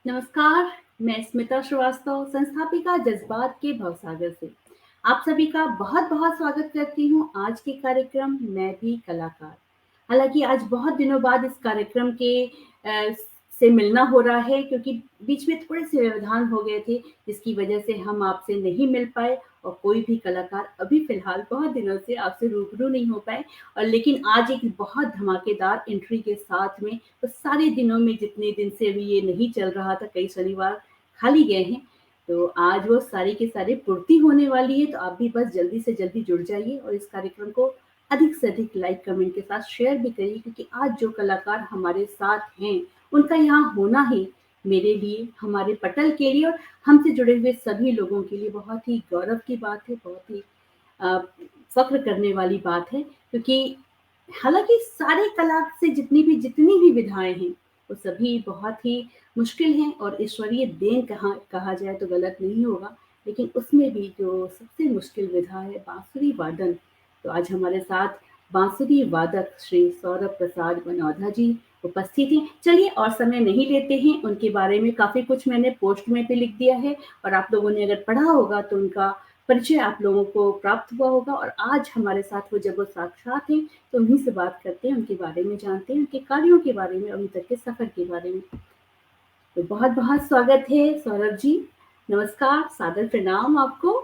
नमस्कार, मैं स्मिता श्रीवास्तव, संस्थापिका जज़्बात के भवसागर से। आप सभी का बहुत-बहुत स्वागत करती हूँ आज के कार्यक्रम मैं भी कलाकार। हालाँकि आज बहुत दिनों बाद इस कार्यक्रम के से मिलना हो रहा है क्योंकि बीच में थोड़े-से व्यवधान हो गए थे, जिसकी वजह से हम आपसे नहीं मिल पाए और कोई भी कलाकार अभी फ़िलहाल बहुत दिनों से आपसे रूबरू नहीं हो पाए और लेकिन आज एक बहुत धमाकेदार एंट्री के साथ में तो सारे दिनों में जितने दिन से अभी ये नहीं चल रहा था, कई शनिवार खाली गए हैं, तो आज वो सारी की सारी पूर्ति होने वाली है, तो आप भी बस जल्दी से जल्दी जुड़ जाइए और इस कार्यक्रम को अधिक से अधिक लाइक, कमेंट के साथ शेयर भी करिए क्योंकि आज जो कलाकार हमारे साथ हैं, उनका यहाँ होना ही मेरे लिए, हमारे पटल के लिए और हमसे जुड़े हुए सभी लोगों के लिए बहुत ही गौरव की बात है, बहुत ही अ, फ़ख्र करने वाली बात है क्योंकि हालाँकि सारे कला से जितनी भी विधाएँ हैं, वो सभी बहुत ही मुश्किल हैं और ईश्वरीय देन कहा जाए तो गलत नहीं होगा। लेकिन उसमें भी जो सबसे मुश्किल विधा है बाँसुरी वादन, तो आज हमारे साथ बाँसुरी वादक श्री सौरभ प्रसाद बनौधा जी उपस्थित हैं। चलिए और समय नहीं लेते हैं, उनके बारे में काफ़ी कुछ मैंने पोस्ट में भी लिख दिया है और आप लोगों ने अगर पढ़ा होगा तो उनका परिचय आप लोगों को प्राप्त हुआ होगा और आज हमारे साथ वो साक्षात हैं, तो उन्हीं से बात करते हैं, उनके बारे में जानते हैं, उनके कार्यों के बारे में, अभी तक के सफ़र के बारे में। तो बहुत-बहुत स्वागत है सौरभ जी, नमस्कार, सादर प्रणाम आपको।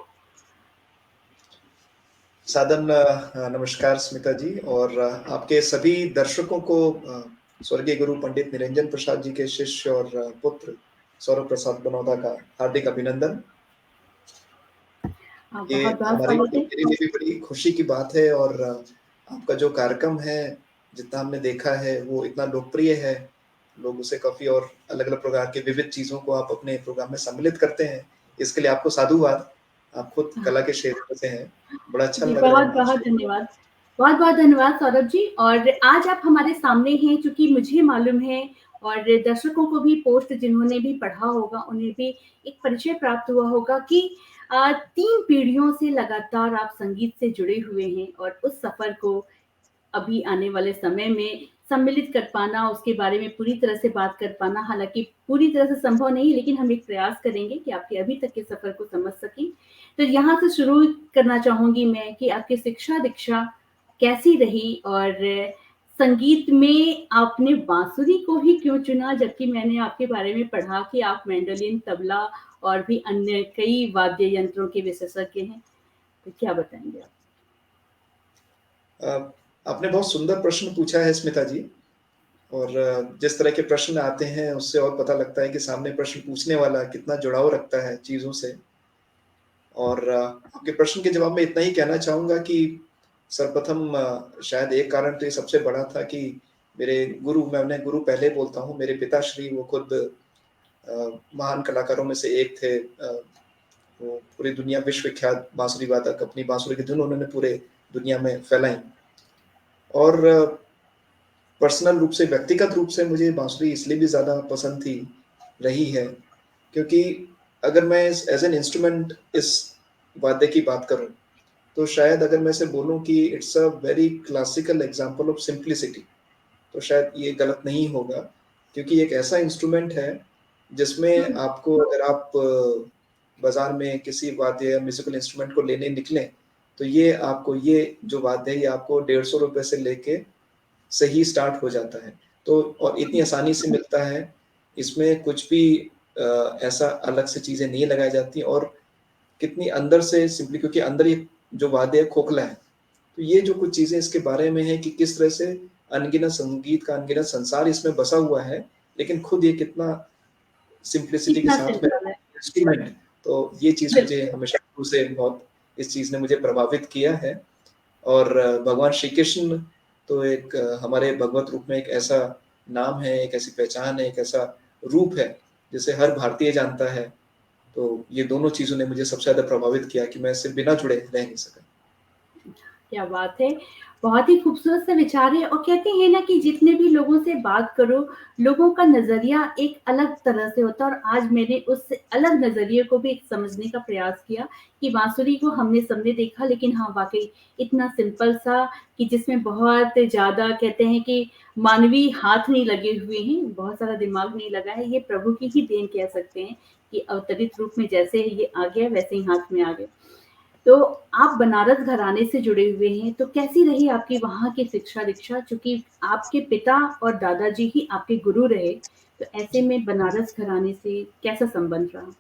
सादन नमस्कार स्मिता जी और आपके सभी दर्शकों को स्वर्गीय गुरु पंडित निरंजन प्रसाद जी के शिष्य और पुत्र सौरभ प्रसाद बनौदा का हार्दिक अभिनंदन। ये बहुत-बहुत हमारी स्वागत है। मेरे लिए भी बड़ी खुशी की बात है और आपका जो कार्यक्रम है, जितना हमने देखा है वो इतना लोकप्रिय है, लोग उसे काफ़ी और अलग-अलग प्रकार के विविध चीज़ों को आप अपने प्रोग्राम में सम्मिलित करते हैं, इसके लिए आपको साधुवाद। आप खुद कला के क्षेत्र से हैं, बड़ा अच्छा जी, लग रहा है बहुत-बहुत मंच धन्यवाद। बहुत-बहुत धन्यवाद सौरभ जी और आज आप हमारे सामने हैं चूँकि मुझे मालूम है और दर्शकों को भी पोस्ट जिन्होंने भी पढ़ा होगा, उन्हें भी एक परिचय प्राप्त हुआ होगा कि 3 पीढ़ियों से लगातार आप संगीत से जुड़े हुए हैं और उस सफ़र को अभी आने वाले समय में सम्मिलित कर पाना, उसके बारे में पूरी तरह से बात कर पाना, हालाँकि पूरी तरह से संभव नहीं, लेकिन हम एक प्रयास करेंगे कि आपके अभी तक के सफ़र को समझ सकें। तो यहाँ से शुरू करना चाहूँगी मैं कि आपकी शिक्षा-दीक्षा कैसी रही और संगीत में आपने बाँसुरी को ही क्यों चुना? जबकि मैंने आपके बारे में पढ़ा कि आप मैंडोलिन, तबला और भी अन्य कई वाद्य यंत्रों के विशेषज्ञ हैं। तो क्या बताएँगे आप? आपने बहुत सुंदर प्रश्न पूछा है स्मिता जी और जिस तरह के प्रश्न आते हैं उससे और पता लगता है कि सामने प्रश्न पूछने वाला कितना जुड़ाव रखता है चीज़ों से। और आपके प्रश्न के जवाब में इतना ही कहना चाहूँगा कि सर्वप्रथम शायद एक कारण तो ये सबसे बड़ा था कि मेरे गुरु, मैं उन्हें गुरु पहले बोलता हूँ, मेरे पिताश्री वो खुद महान कलाकारों में से एक थे। वो पूरी दुनिया विश्व विख्यात बाँसुरी वादक, अपनी बाँसुरी की धुन उन्होंने पूरे दुनिया में फैलाई। और पर्सनल रूप से, व्यक्तिगत रूप से मुझे बाँसुरी इसलिए भी ज़्यादा पसंद थी रही है, क्योंकि अगर मैं इस एज़ एन इंस्ट्रूमेंट इस वाद्य की बात करूँ, तो शायद अगर मैं इसे बोलूँ कि it's a very classical example of simplicity, तो शायद ये गलत नहीं होगा, क्योंकि एक ऐसा इंस्ट्रूमेंट है, जिसमें आपको अगर आप बाज़ार में किसी वाद्य या म्यूज़िकल इंस्ट्रूमेंट को लेने निकलें, तो ये आपको ये जो वाद्य है, ये आपको ₹150 से लेके सही स्टार्ट हो जाता है। तो और इतनी आसानी से मिलता है, इसमें कुछ भी ऐसा अलग से चीज़ें नहीं लगाई जाती और कितनी अंदर से सिंपली क्योंकि अंदर ये जो वाद्य है खोखला है। तो ये जो कुछ चीज़ें इसके बारे में हैं कि किस तरह से अनगिनत संगीत का अनगिनत संसार इसमें बसा हुआ है, लेकिन खुद ये कितना सिंप्लिसिटी के कितना साथ में सिंपल है। इंस्ट्रूमेंट है। तो ये चीज़ मुझे बिल्कुल। हमेशा शुरू से बहुत इस चीज़ ने मुझे प्रभावित किया है। और भगवान श्री कृष्ण तो एक हमारे भगवत रूप में एक ऐसा नाम है, एक ऐसी पहचान है, एक ऐसा रूप है, जिसे हर भारतीय जानता है। तो ये दोनों चीज़ों ने मुझे सबसे ज़्यादा प्रभावित किया कि मैं इससे बिना जुड़े रह नहीं सका। क्या बात है! बहुत ही खूबसूरत से विचार है और कहते हैं ना कि जितने भी लोगों से बात करो, लोगों का नज़रिया एक अलग तरह से होता है और आज मैंने उस अलग नज़रिए को भी समझने का प्रयास किया कि बाँसुरी को हमने सबने देखा लेकिन हाँ, वाक़ई इतना सिंपल सा कि जिसमें बहुत ज़्यादा कहते हैं कि मानवीय हाथ नहीं लगे हुए हैं, बहुत सारा दिमाग नहीं लगा है, ये प्रभु की ही देन कह सकते हैं कि अवतरित रूप में जैसे ये आ गया, वैसे ही हाथ में आ गए। तो आप बनारस घराने से जुड़े हुए हैं, तो कैसी रही आपकी वहाँ की शिक्षा-दीक्षा? चूँकि आपके पिता और दादाजी ही आपके गुरु रहे, तो ऐसे में बनारस घराने से कैसा संबंध रहा?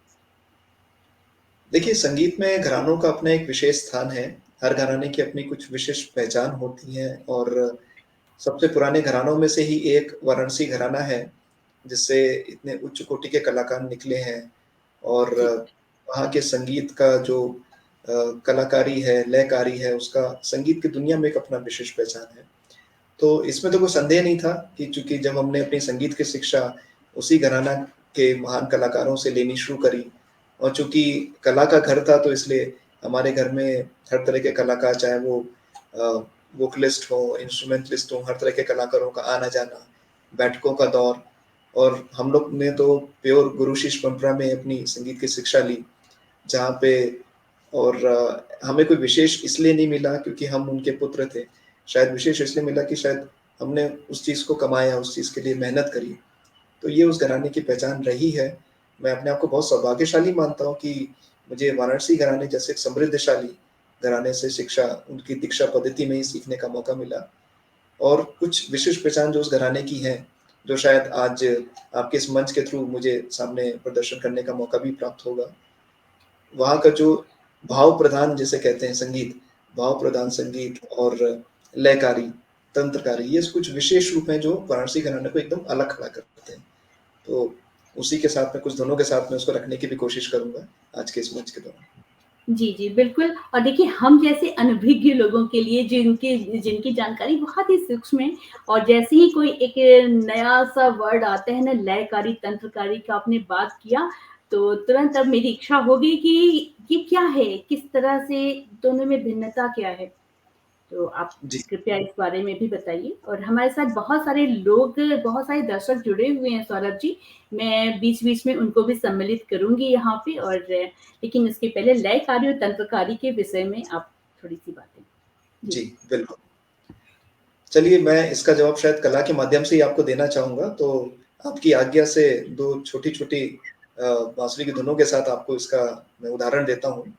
देखिए, संगीत में घरानों का अपना एक विशेष स्थान है। हर घराने की अपनी कुछ विशिष्ट पहचान होती है और सबसे पुराने घरानों में से ही एक वाराणसी घराना है, जिससे इतने उच्च कोटि के कलाकार निकले हैं और जी, वहाँ के संगीत का जो कलाकारी है, लयकारी है, उसका संगीत की दुनिया में एक अपना विशेष पहचान है। तो इसमें तो कोई संदेह नहीं था कि चूँकि जब हमने अपनी संगीत की शिक्षा उसी घराना के महान कलाकारों से लेनी शुरू करी और चूँकि कला का घर था तो इसलिए हमारे घर में हर तरह के कलाकार चाहे वो अ, वोकलिस्ट हों, इंस्ट्रूमेंटलिस्ट हों, हर तरह के कलाकारों का आना-जाना, बैठकों का दौर और हम लोग ने तो प्योर गुरु शिष्य परंपरा में अपनी संगीत की शिक्षा ली, जहाँ पे और हमें कोई विशेष इसलिए नहीं मिला क्योंकि हम उनके पुत्र थे। शायद विशेष इसलिए मिला कि शायद हमने उस चीज़ को कमाया, उस चीज़ के लिए मेहनत करी। तो ये उस घराने की पहचान रही है। मैं अपने आप को बहुत सौभाग्यशाली मानता हूँ कि मुझे वाराणसी घराने जैसे एक समृद्धशाली घराने से शिक्षा उनकी दीक्षा पद्धति में ही सीखने का मौका मिला और कुछ विशिष्ट पहचान जो उस घराने की है, जो शायद आज आपके इस मंच के थ्रू मुझे सामने प्रदर्शन करने का मौका भी प्राप्त होगा। वहाँ का जो भाव प्रधान जिसे कहते हैं संगीत, भाव प्रधान संगीत और लयकारी, तंत्रकारी ये कुछ विशेष रूप हैं जो वाराणसी घराने को एकदम अलग खड़ा करते हैं। तो उसी के साथ में कुछ धुनों के साथ में उसको रखने की भी कोशिश करूँगा आज के इस मंच के दौरान। जी, जी, बिल्कुल और देखिए हम जैसे अनभिज्ञ लोगों के लिए जिनकी जिनकी जानकारी बहुत ही सूक्ष्म है और जैसे ही कोई एक नया-सा वर्ड आता है ना लयकारी, तंत्रकारी का आपने बात किया, तो तुरंत अब मेरी इच्छा हो गई कि ये क्या है? किस तरह से दोनों में भिन्नता क्या है? तो आप जी। कृपया इस बारे में भी बताइए और हमारे साथ बहुत सारे लोग, बहुत सारे दर्शक जुड़े हुए हैं सौरभ जी। मैं बीच-बीच में उनको भी सम्मिलित करूँगी यहाँ पे और लेकिन उसके पहले लय कार्य और तंत्रकारी के विषय में आप थोड़ी-सी बातें। जी। जी, बिल्कुल। चलिए मैं इसका जवाब शायद कला के माध्यम से ही आपको देना चाहूँगा, तो आपकी आज्ञा से 2 छोटी-छोटी बाँसुरी की धुनों के साथ आपको इसका मैं उदाहरण देता हूँ।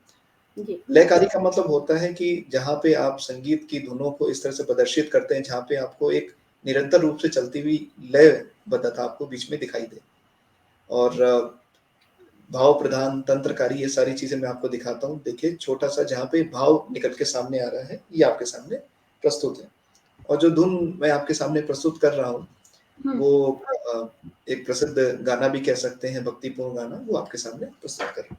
जी। लयकारी का मतलब होता है कि जहाँ पे आप संगीत की धुनों को इस तरह से प्रदर्शित करते हैं, जहाँ पे आपको एक निरंतर रूप से चलती हुई लयबद्धता आपको बीच में दिखाई दे। और भाव प्रधान, तंत्रकारी ये सारी चीज़ें मैं आपको दिखाता हूँ। देखिए छोटा-सा जहाँ पे भाव निकल के सामने आ रहा है, ये आपके सामने प्रस्तुत है। और जो धुन मैं आपके सामने प्रस्तुत कर रहा हूँ, हुँ। वो एक प्रसिद्ध गाना भी कह सकते हैं, भक्तिपूर्ण गाना, वो आपके सामने प्रस्तुत कर रहा हूँ।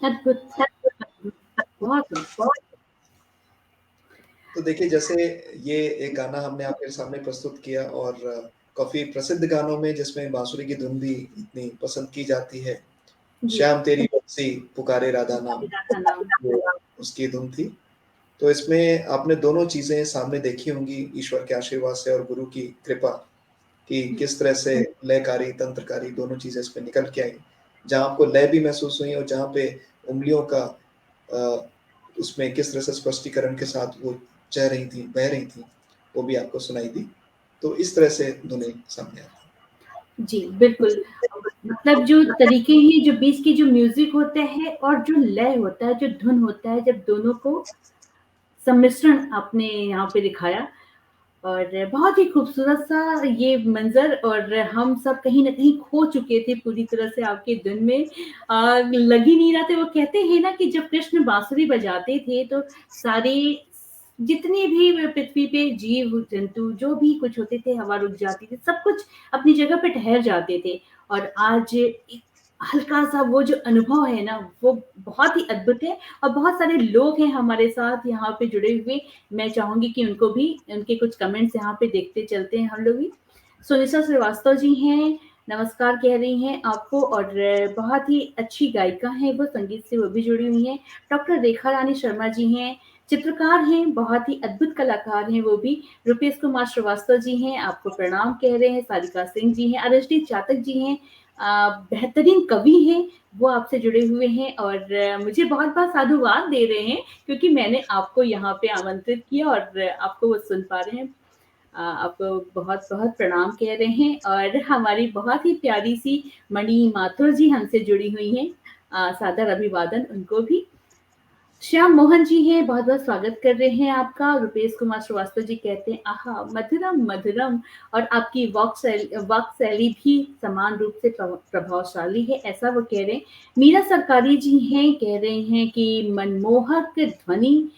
अद्भुत, अद्भुत, बहुत बहुत। तो देखिए जैसे ये एक गाना हमने आपके सामने प्रस्तुत किया और काफ़ी प्रसिद्ध गानों में जिसमें बाँसुरी की धुन भी इतनी पसंद की जाती है। जी, श्याम तेरी बंसी पुकारे राधा नाम, मेरा था नाम। वो उसकी धुन थी। तो इसमें आपने दोनों चीज़ें सामने देखी होंगी ईश्वर के आशीर्वाद से और गुरु की कृपा कि हुँ, किस तरह से लयकारी, तंत्रकारी दोनों चीज़ें इसमें निकल के आई। जहाँ आपको लय भी महसूस हुई और जहाँ पे उँगलियों का अ, उसमें किस तरह से स्पष्टीकरण के साथ वो चह रही थी, बह रही थी, वो भी आपको सुनाई दी। तो इस तरह से धुनें सामने आती जी, बिल्कुल। मतलब जो तरीके हैं, जो बीच के जो म्यूज़िक होते हैं और जो लय होता है, जो धुन होता है, जब दोनों को सम्मिश्रण आपने यहाँ पे दिखाया और बहुत ही खूबसूरत-सा ये मंज़र और हम सब कहीं न कहीं खो चुके थे पूरी तरह से आपकी धुन में। लग ही नहीं रहा था वो कहते हैं ना कि जब कृष्ण बाँसुरी बजाते थे तो सारे जितने भी व पृथ्वी पे जीव-जंतु जो भी कुछ होते थे, हवा रुक जाती थी, सब कुछ अपनी जगह पे ठहर जाते थे और आज एक हल्का-सा वो जो अनुभव है ना, वो बहुत ही अद्भुत है और बहुत सारे लोग हैं हमारे साथ यहाँ पे जुड़े हुए। मैं चाहूँगी कि उनको भी उनके कुछ कमेंट्स यहाँ पे देखते चलते हैं हम लोग भी। सुनिता श्रीवास्तव जी हैं, नमस्कार कह रही हैं आपको और बहुत ही अच्छी गायिका हैं वो, संगीत से वो भी जुड़ी हुई हैं। डॉक्टर रेखा रानी शर्मा जी हैं, चित्रकार हैं, बहुत ही अद्भुत कलाकार हैं वो भी। रुपेश कुमार श्रीवास्तव जी हैं, आपको प्रणाम कह रहे हैं। सारिका सिंह जी हैं, आरएसडी चातक जी हैं, बेहतरीन कवि हैं, वो आपसे जुड़े हुए हैं और मुझे बहुत-बहुत साधुवाद दे रहे हैं क्योंकि मैंने आपको यहाँ पे आमंत्रित किया और आपको वो सुन पा रहे हैं। आपको बहुत-बहुत प्रणाम कह रहे हैं और हमारी बहुत ही प्यारी-सी मणि माथुर जी हमसे जुड़ी हुई हैं। सादर अभिवादन उनको भी। श्याम मोहन जी हैं, बहुत-बहुत स्वागत कर रहे हैं आपका। रुपेश कुमार श्रीवास्तव जी कहते हैं, आहा! मधुरम, मधुरम और आपकी वाक शैली भी समान रूप से प्रभावशाली है, ऐसा वो कह रहे हैं। मीरा सरकारी जी हैं, कह रहे हैं कि मनमोहक ध्वनि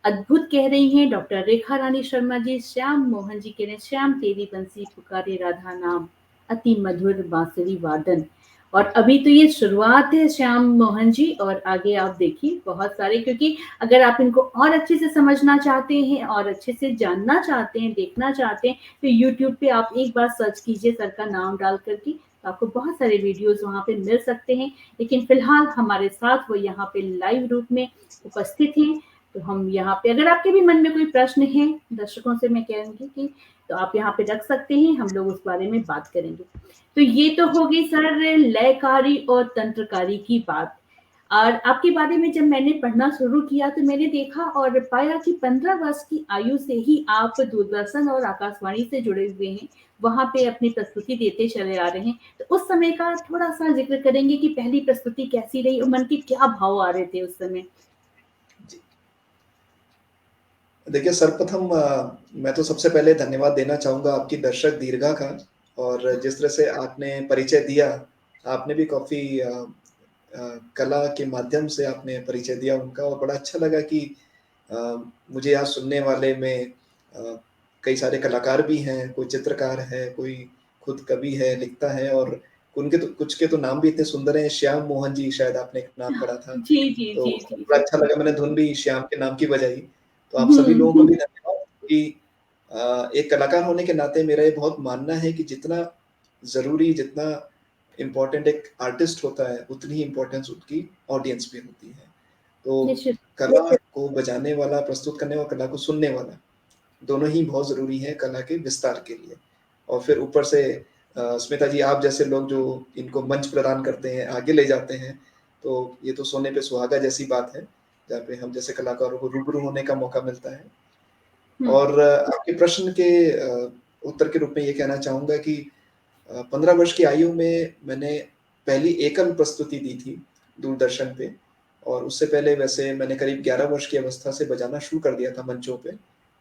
अद्भुत कह रही हैं डॉक्टर रेखा रानी शर्मा जी, श्याम मोहन जी कह रहे हैं, श्याम तेरी बंसी पुकारे राधा नाम, अति मधुर बांसुरी वादन। और अभी तो ये शुरुआत है श्याम मोहन जी और आगे आप देखिए बहुत सारे क्योंकि अगर आप इनको और अच्छे से समझना चाहते हैं और अच्छे से जानना चाहते हैं, देखना चाहते हैं, तो यूट्यूब पे आप एक बार सर्च कीजिए सर का नाम डाल कर के, तो आपको बहुत सारे वीडियोज़ वहाँ पे मिल सकते हैं। लेकिन फिलहाल हमारे साथ वो यहाँ पे लाइव रूप में उपस्थित हैं। तो हम यहाँ पे अगर आपके भी मन में कोई प्रश्न है दर्शकों से मैं कहूँगी कि तो आप यहाँ पे रख सकते हैं, हम लोग उस बारे में बात करेंगे। तो ये तो हो गई सर लयकारी और तंत्रकारी की बात। और आपके बारे में जब मैंने पढ़ना शुरू किया तो मैंने देखा और पाया कि 15 वर्ष की आयु से ही आप दूरदर्शन और आकाशवाणी से जुड़े हुए हैं, वहाँ पे अपनी प्रस्तुति देते चले आ रहे हैं। तो उस समय का थोड़ा-सा ज़िक्र करेंगे कि पहली प्रस्तुति कैसी रही और मन के क्या भाव आ रहे थे उस समय? जी। देखिए सर्वप्रथम मैं तो सबसे पहले धन्यवाद देना चाहूँगा आपकी दर्शक दीर्घा का और जिस तरह से आपने परिचय दिया, आपने भी काफ़ी कला के माध्यम से आपने परिचय दिया उनका और बड़ा अच्छा लगा कि अ, मुझे यहाँ सुनने वाले में कई सारे कलाकार भी हैं, कोई चित्रकार है, कोई खुद कवि है, लिखता है और उनके तो कुछ के तो नाम भी इतने सुंदर हैं, श्याम मोहन जी शायद आपने एक नाम पढ़ा था। जी, जी, तो जी, जी, बड़ा जी। अच्छा लगा मैंने धुन भी श्याम के नाम की बजाई। तो आप सभी लोगों को हुँ। भी धन्यवाद कि एक कलाकार होने के नाते मेरा ये बहुत मानना है कि जितना ज़रूरी, जितना इम्पोर्टेंट एक आर्टिस्ट होता है, उतनी ही इम्पोर्टेंस उसकी ऑडियंस भी होती है। तो निश्चित। कला को बजाने वाला, प्रस्तुत करने वाला, कला को सुनने वाला, दोनों ही बहुत ज़रूरी हैं कला के विस्तार के लिए। और फिर ऊपर से स्मिता जी आप जैसे लोग जो इनको मंच प्रदान करते हैं, आगे ले जाते हैं, तो ये तो सोने पे सुहागा जैसी बात है, जहाँ पे हम जैसे कलाकारों को रूबरू होने का मौका मिलता है। हुँ, और आपके प्रश्न के उत्तर के रूप में ये कहना चाहूँगा कि 15 वर्ष की आयु में मैंने पहली एकल प्रस्तुति दी थी दूरदर्शन पे और उससे पहले वैसे मैंने करीब 11 वर्ष की अवस्था से बजाना शुरू कर दिया था मंचों पे।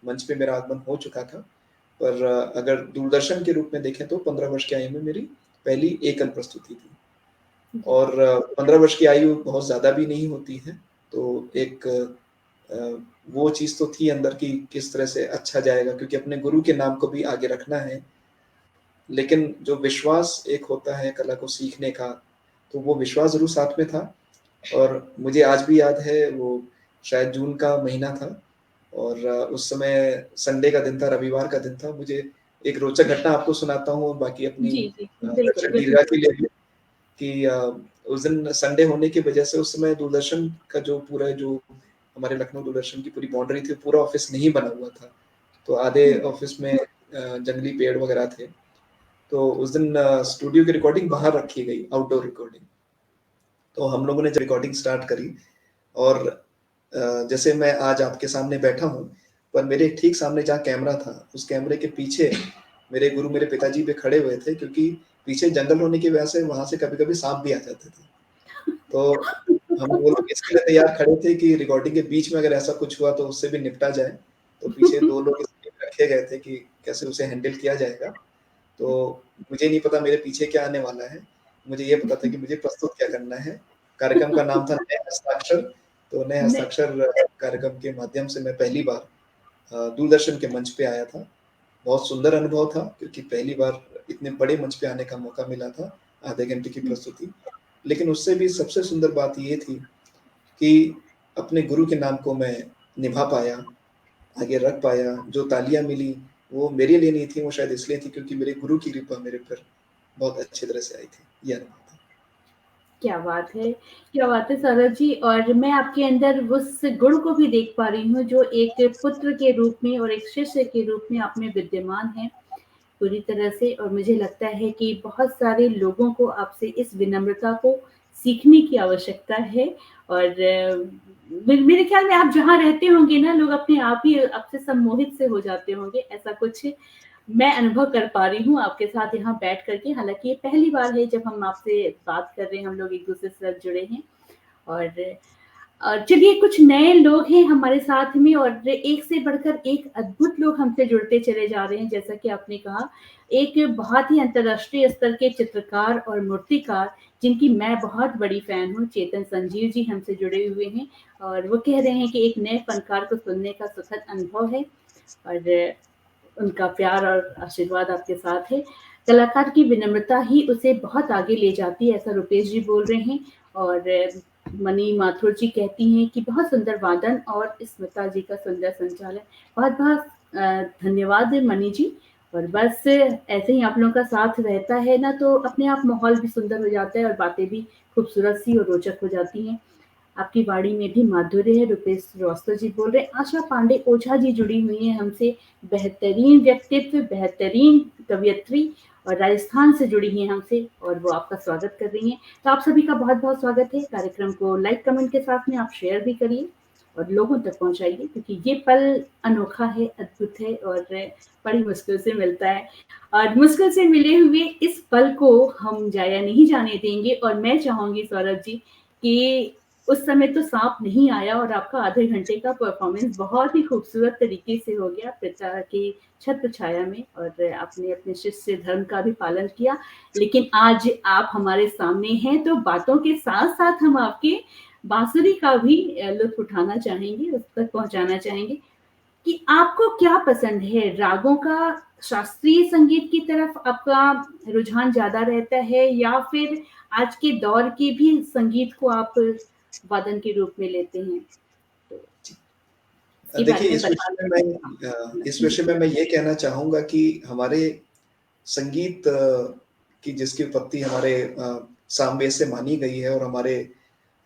मंच पे मेरा आगमन हो चुका था। पर अगर दूरदर्शन के रूप में देखें तो 15 वर्ष की आयु में मेरी पहली एकल प्रस्तुति थी। जी, और 15 वर्ष की आयु बहुत ज़्यादा भी नहीं होती है। तो एक वो चीज़ तो थी अंदर कि किस तरह से अच्छा जाएगा क्योंकि अपने गुरु के नाम को भी आगे रखना है। लेकिन जो विश्वास एक होता है कला को सीखने का, तो वो विश्वास ज़रूर साथ में था और मुझे आज भी याद है वो शायद जून का महीना था और उस समय संडे का दिन था, रविवार का दिन था। मुझे एक रोचक घटना आपको सुनाता हूँ और बाकी अपनी जी, जी। बिल्कुल, रक्षक बिल्कुल दीर्घा के लिए ज़रूर। भी कि उस दिन संडे होने की वजह से उस समय दूरदर्शन का जो पूरा जो हमारे लखनऊ दूरदर्शन की पूरी बाउंड्री थी, पूरा ऑफ़िस नहीं बना हुआ था। तो आधे हुँ, ऑफ़िस में जंगली पेड़ वगैरह थे। तो उस दिन स्टूडियो की रिकॉर्डिंग बाहर रखी गई, आउटडोर रिकॉर्डिंग। तो हम लोगों ने जब रिकॉर्डिंग स्टार्ट करी और जैसे मैं आज आपके सामने बैठा हूँ, पर मेरे ठीक सामने जहाँ कैमरा था, उस कैमरे के पीछे मेरे गुरु मेरे पिताजी भी खड़े हुए थे क्योंकि पीछे जंगल होने की वजह से वहाँ से कभी-कभी साँप भी आ जाते थे। तो हम वो लोग इसके लिए तैयार खड़े थे कि रिकॉर्डिंग के बीच में अगर ऐसा कुछ हुआ तो उससे भी निपटा जाए। तो पीछे 2 लोग इसलिए रखे गए थे कि कैसे उसे हैंडल किया जाएगा। तो मुझे नहीं पता मेरे पीछे क्या आने वाला है। मुझे ये पता था कि मुझे प्रस्तुत क्या करना है। कार्यक्रम का नाम था नए हस्ताक्षर। तो नए नहीं, हस्ताक्षर कार्यक्रम के माध्यम से मैं पहली बार दूरदर्शन के मंच पे आया था। बहुत सुंदर अनुभव था क्योंकि पहली बार इतने बड़े मंच पे आने का मौका मिला था, आधे घंटे की हुँ, प्रस्तुति। लेकिन उससे भी सबसे सुंदर बात ये थी कि अपने गुरु के नाम को मैं निभा पाया, आगे रख पाया। जो तालियाँ मिली, वो मेरे लिए नहीं थी, वो शायद इसलिए थी क्योंकि मेरे गुरु की कृपा मेरे पर बहुत अच्छी तरह से आई थी। ये अनुभव था। क्या बात है! क्या बात है सौरभ जी और मैं आपके अंदर उस गुण को भी देख पा रही हूँ जो एक पुत्र के रूप में और एक शिष्य के रूप में आप में विद्यमान है, पूरी तरह से और मुझे लगता है कि बहुत सारे लोगों को आपसे इस विनम्रता को सीखने की आवश्यकता है और मेरे ख्याल में आप जहाँ रहते होंगे ना लोग अपने आप ही आपसे सम्मोहित से हो जाते होंगे, ऐसा कुछ मैं अनुभव कर पा रही हूँ आपके साथ यहाँ बैठ कर के। हालाँकि ये पहली बार है जब हम आपसे बात कर रहे हैं, हम लोग एक-दूसरे से साथ जुड़े हैं और चलिए कुछ नए लोग हैं हमारे साथ में और एक से बढ़कर एक अद्भुत लोग हमसे जुड़ते चले जा रहे हैं, जैसा कि आपने कहा। एक बहुत ही अंतर्राष्ट्रीय स्तर के चित्रकार और मूर्तिकार, जिनकी मैं बहुत बड़ी फ़ैन हूँ, चेतन संजीव जी हमसे जुड़े हुए हैं और वो कह रहे हैं कि एक नए फ़नकार को सुनने का सुखद अनुभव है और उनका प्यार और आशीर्वाद आपके साथ है। कलाकार की विनम्रता ही उसे बहुत आगे ले जाती है, ऐसा रुपेश जी बोल रहे हैं और मनी माथुर जी कहती हैं कि बहुत सुंदर वादन और स्मिता जी का सुंदर संचालन। बहुत-बहुत धन्यवाद मनी जी और बस ऐसे ही आप लोगों का साथ रहता है ना तो अपने आप माहौल भी सुंदर हो जाता है और बातें भी खूबसूरत सी और रोचक हो जाती हैं। आपकी वाणी में भी माधुर्य है, रुपेश श्रीवास्तव जी बोल रहे हैं। आशा पांडे ओझा जी जुड़ी हुई हैं हमसे, बेहतरीन व्यक्तित्व, बेहतरीन कवयित्री और राजस्थान से जुड़ी हैं हमसे और वो आपका स्वागत कर रही हैं। तो आप सभी का बहुत-बहुत स्वागत है। कार्यक्रम को लाइक, कमेंट के साथ में आप शेयर भी करिए और लोगों तक पहुँचाइए क्योंकि ये पल अनोखा है, अद्भुत है और बड़ी मुश्किल से मिलता है और मुश्किल से मिले हुए इस पल को हम ज़ाया नहीं जाने देंगे और मैं चाहूँगी सौरभ जी कि उस समय तो साँप नहीं आया और आपका आधे घंटे का परफ़ॉर्मेंस बहुत ही खूबसूरत तरीके से हो गया पिता की छत्र छाया में और आपने अपने शिष्य धर्म का भी पालन किया। लेकिन आज आप हमारे सामने हैं तो बातों के साथ-साथ हम आपके बाँसुरी का भी लुत्फ़ उठाना चाहेंगे, उस तक पहुँचाना चाहेंगे कि आपको क्या पसंद है? रागों का शास्त्रीय संगीत की तरफ आपका रुझान ज़्यादा रहता है या फिर आज के दौर के भी संगीत को आप वादन के रूप में लेते हैं? तो इसके बारे देखिए में बता इस जी। विषय में मैं ये कहना चाहूँगा कि हमारे संगीत की जिसकी उत्पत्ति हमारे सामवेद से मानी गई है और हमारे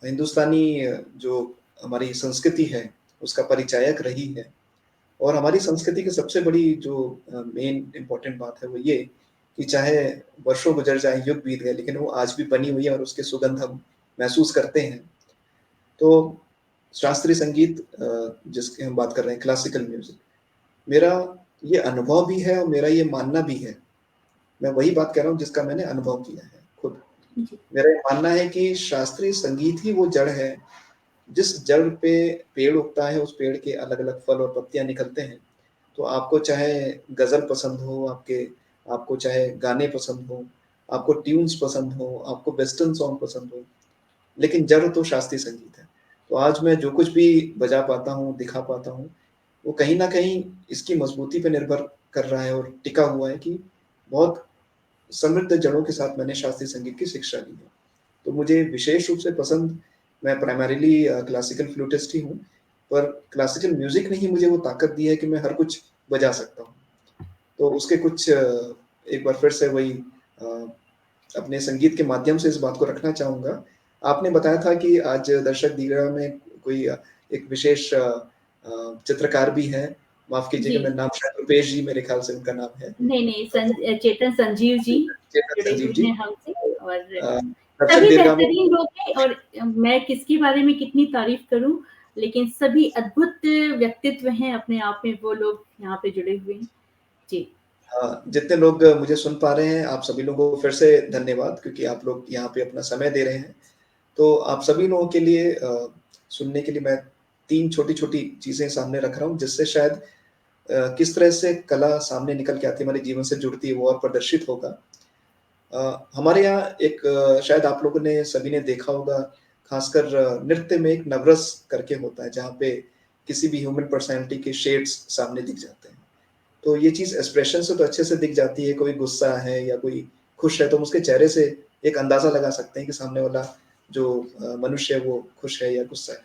हिंदुस्तानी जो हमारी संस्कृति है, उसका परिचायक रही है। और हमारी संस्कृति की सबसे बड़ी जो मेन इम्पोर्टेंट बात है वो ये कि चाहे वर्षों गुज़र जाएँ, युग बीत गए, लेकिन वो आज भी बनी हुई है और उसकी सुगंध हम महसूस करते हैं। तो शास्त्रीय संगीत जिसकी हम बात कर रहे हैं क्लासिकल म्यूज़िक, मेरा ये अनुभव भी है और मेरा ये मानना भी है। मैं वही बात कह रहा हूँ जिसका मैंने अनुभव किया है खुद। जी, मेरा ये मानना है कि शास्त्रीय संगीत ही वो जड़ है, जिस जड़ पे पेड़ उगता है, उस पेड़ के अलग-अलग फल और पत्तियाँ निकलते हैं। तो आपको चाहे गज़ल पसंद हो, आपको चाहे गाने पसंद हों, आपको ट्यून्स पसंद हों, आपको वेस्टर्न सॉन्ग पसंद हो, लेकिन जड़ तो शास्त्रीय संगीत है। तो आज मैं जो कुछ भी बजा पाता हूँ, दिखा पाता हूँ, वो कहीं न कहीं इसकी मज़बूती पे निर्भर कर रहा है और टिका हुआ है कि बहुत समृद्ध जड़ों के साथ मैंने शास्त्रीय संगीत की शिक्षा ली है। तो मुझे विशेष रूप से पसंद मैं प्राइमरीली क्लासिकल फ्लूटिस्ट ही हूँ, पर क्लासिकल म्यूज़िक ने ही मुझे वो ताकत दी है कि मैं हर कुछ बजा सकता हूँ। तो उसके कुछ एक बार फिर से वही अ, अपने संगीत के माध्यम से इस बात को रखना चाहूँगा। आपने बताया था कि आज दर्शक दीर्घा में कोई एक विशेष चित्रकार भी हैं, माफ़ कीजिएगा जी। मेरा नाम शायद रुपेश जी मेरे ख़्याल से उनका नाम है। नहीं, नहीं, तो चेतन संजीव जी चेतन जुड़े संजीव हुए जी हैं हमसे और दर्शक सभी दीर्घा में बेहतरीन लोग हैं और मैं किसके बारे में कितनी तारीफ़ करूँ, लेकिन सभी अद्भुत व्यक्तित्व हैं अपने आप में वो लोग यहाँ पे जुड़े हुए हैं। जी। हाँ, जितने लोग मुझे सुन पा रहे हैं, आप सभी लोगों को फिर से धन्यवाद क्योंकि आप लोग यहाँ पे अपना समय दे रहे हैं। तो आप सभी लोगों के लिए सुनने के लिए मैं 3 छोटी-छोटी चीज़ें सामने रख रहा हूँ, जिससे शायद किस तरह से कला सामने निकल के आती है, हमारे जीवन से जुड़ती है, वो और प्रदर्शित होगा। हमारे यहाँ एक शायद आप लोगों ने सभी ने देखा होगा, खासकर नृत्य में एक नवरस करके होता है, जहाँ पे किसी भी ह्यूमन पर्सनैलिटी के शेड्स सामने दिख जाते हैं। तो ये चीज़ एक्सप्रेशन से तो अच्छे से दिख जाती है, कोई गुस्सा है या कोई खुश है, तो हम उसके चेहरे से एक अंदाज़ा लगा सकते हैं कि सामने वाला जो मनुष्य है, वो खुश है या गुस्सा है।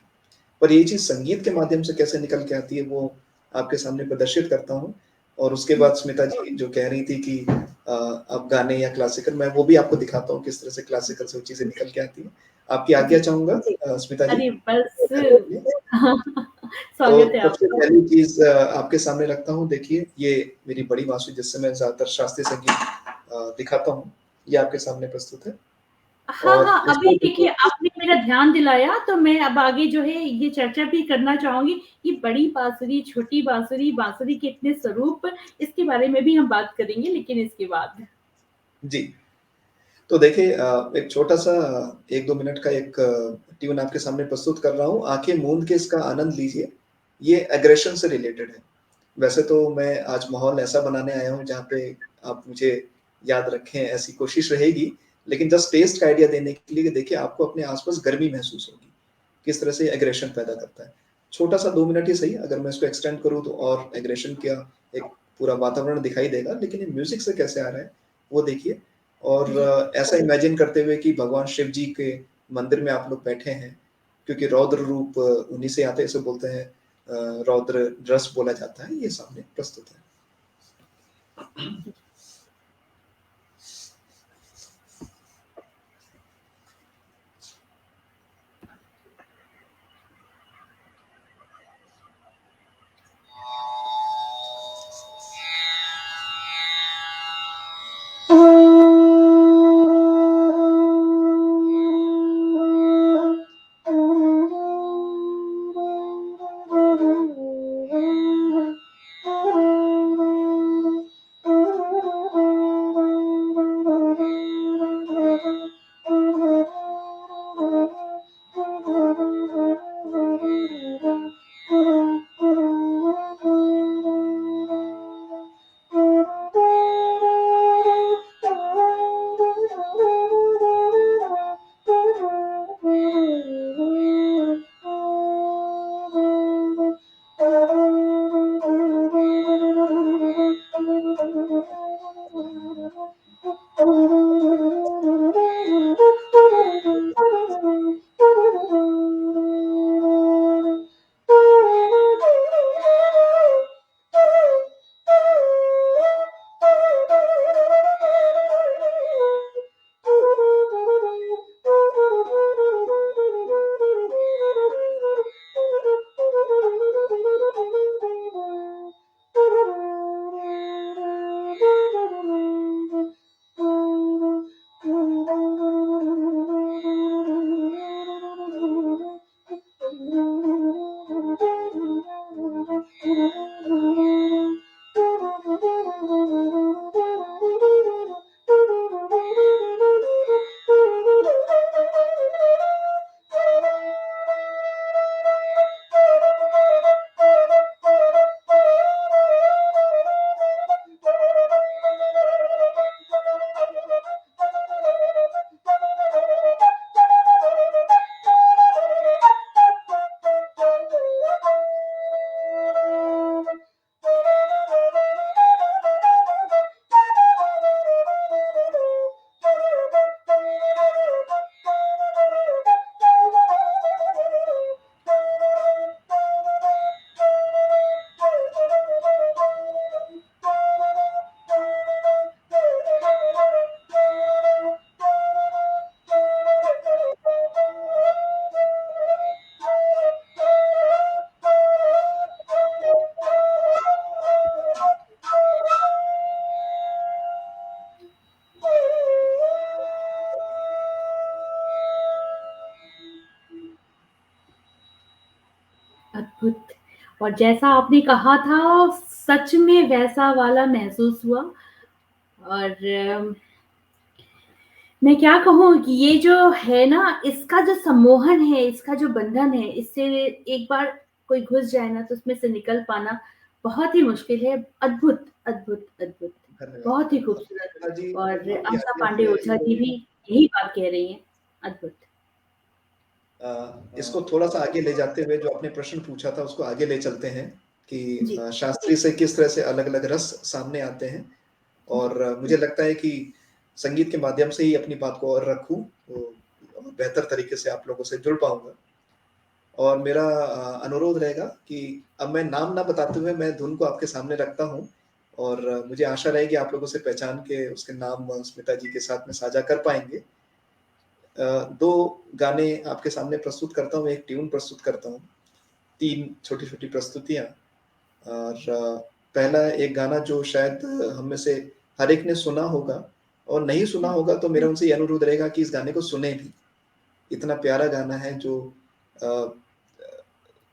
पर ये चीज़ संगीत के माध्यम से कैसे निकल के आती है, वो आपके सामने प्रदर्शित करता हूँ। और उसके हुँ, बाद स्मिता जी जो कह रही थी कि अब गाने या क्लासिकल, मैं वो भी आपको दिखाता हूँ किस तरह से क्लासिकल से वो चीज़ें निकल के आती हैं। आपकी आज्ञा जी। चाहूँगा स्मिता जी, अरे बस करने के लिए। तो स्वागत है सबसे आपका। पहली चीज़ आपके सामने रखता हूँ, देखिए ये मेरी बड़ी बाँसुरी जिससे मैं ज़्यादातर शास्त्रीय संगीत दिखाता हूँ, ये आपके सामने प्रस्तुत है। हाँ, और हाँ, अभी इसका देखिए आपने मेरा ध्यान दिलाया तो मैं अब आगे जो है ये चर्चा भी करना चाहूँगी कि बड़ी बाँसुरी, छोटी बाँसुरी, बाँसुरी के इतने स्वरूप इसके बारे में भी हम बात करेंगे लेकिन इसके बाद। जी, तो देखिए एक छोटा-सा 1-2 मिनट का एक ट्यून आपके सामने प्रस्तुत कर रहा हूँ, आँखें मूंद के इसका आनंद लीजिए। ये एग्रेशन से रिलेटेड है। वैसे तो मैं आज माहौल ऐसा बनाने आया हूँ जहाँ पे आप मुझे याद रखें, ऐसी कोशिश रहेगी, लेकिन जस्ट टेस्ट का आइडिया देने के लिए कि देखिए आपको अपने आस-पास गर्मी महसूस होगी, किस तरह से एग्रेशन पैदा करता है। छोटा-सा 2 मिनट ही सही, अगर मैं इसको एक्सटेंड करूँ तो और एग्रेशन का एक पूरा वातावरण दिखाई देगा, लेकिन ये म्यूज़िक से कैसे आ रहा है, वो देखिए। और जी, ऐसा इमेजिन करते हुए कि भगवान शिव जी के मंदिर में आप लोग बैठे हैं, क्योंकि रौद्र रूप उन्हीं से आते हैं, इसे बोलते हैं रौद्र रस बोला जाता है, ये सामने प्रस्तुत है। अद्भुत। और जैसा आपने कहा था सच में वैसा वाला महसूस हुआ। और मैं क्या कहूँ कि ये जो है ना, इसका जो सम्मोहन है, इसका जो बंधन है, इससे एक बार कोई घुस जाए ना तो उसमें से निकल पाना बहुत ही मुश्किल है। अद्भुत, अद्भुत, अद्भुत। धन्यवाद। बहुत ही खूबसूरत। मीता जी, और आपकी आशा आज्ञा पांडे से ओझा जी भी यही बात कह रही हैं। अद्भुत। इसको थोड़ा-सा आगे ले जाते हुए जो आपने प्रश्न पूछा था उसको आगे ले चलते हैं कि जी, शास्त्रीय से किस तरह से अलग-अलग रस सामने आते हैं जी, और मुझे लगता है कि संगीत के माध्यम से ही अपनी बात को और रखूँ, तो बेहतर तरीके से आप लोगों से जुड़ पाऊँगा। और मेरा अनुरोध रहेगा कि अब मैं नाम ना बताते हुए मैं धुन को आपके सामने रखता हूँ और मुझे आशा रहेगी आप लोग उसे पहचान के उसके नाम स्मिता जी के साथ में साझा कर पाएँगे। 2 गाने आपके सामने प्रस्तुत करता हूँ, 1 ट्यून प्रस्तुत करता हूँ, 3 छोटी-छोटी प्रस्तुतियाँ और पहला एक गाना जो शायद हम में से हर एक ने सुना होगा और नहीं सुना होगा तो मेरा उनसे ये अनुरोध रहेगा कि इस गाने को सुनें भी। इतना प्यारा गाना है जो अ,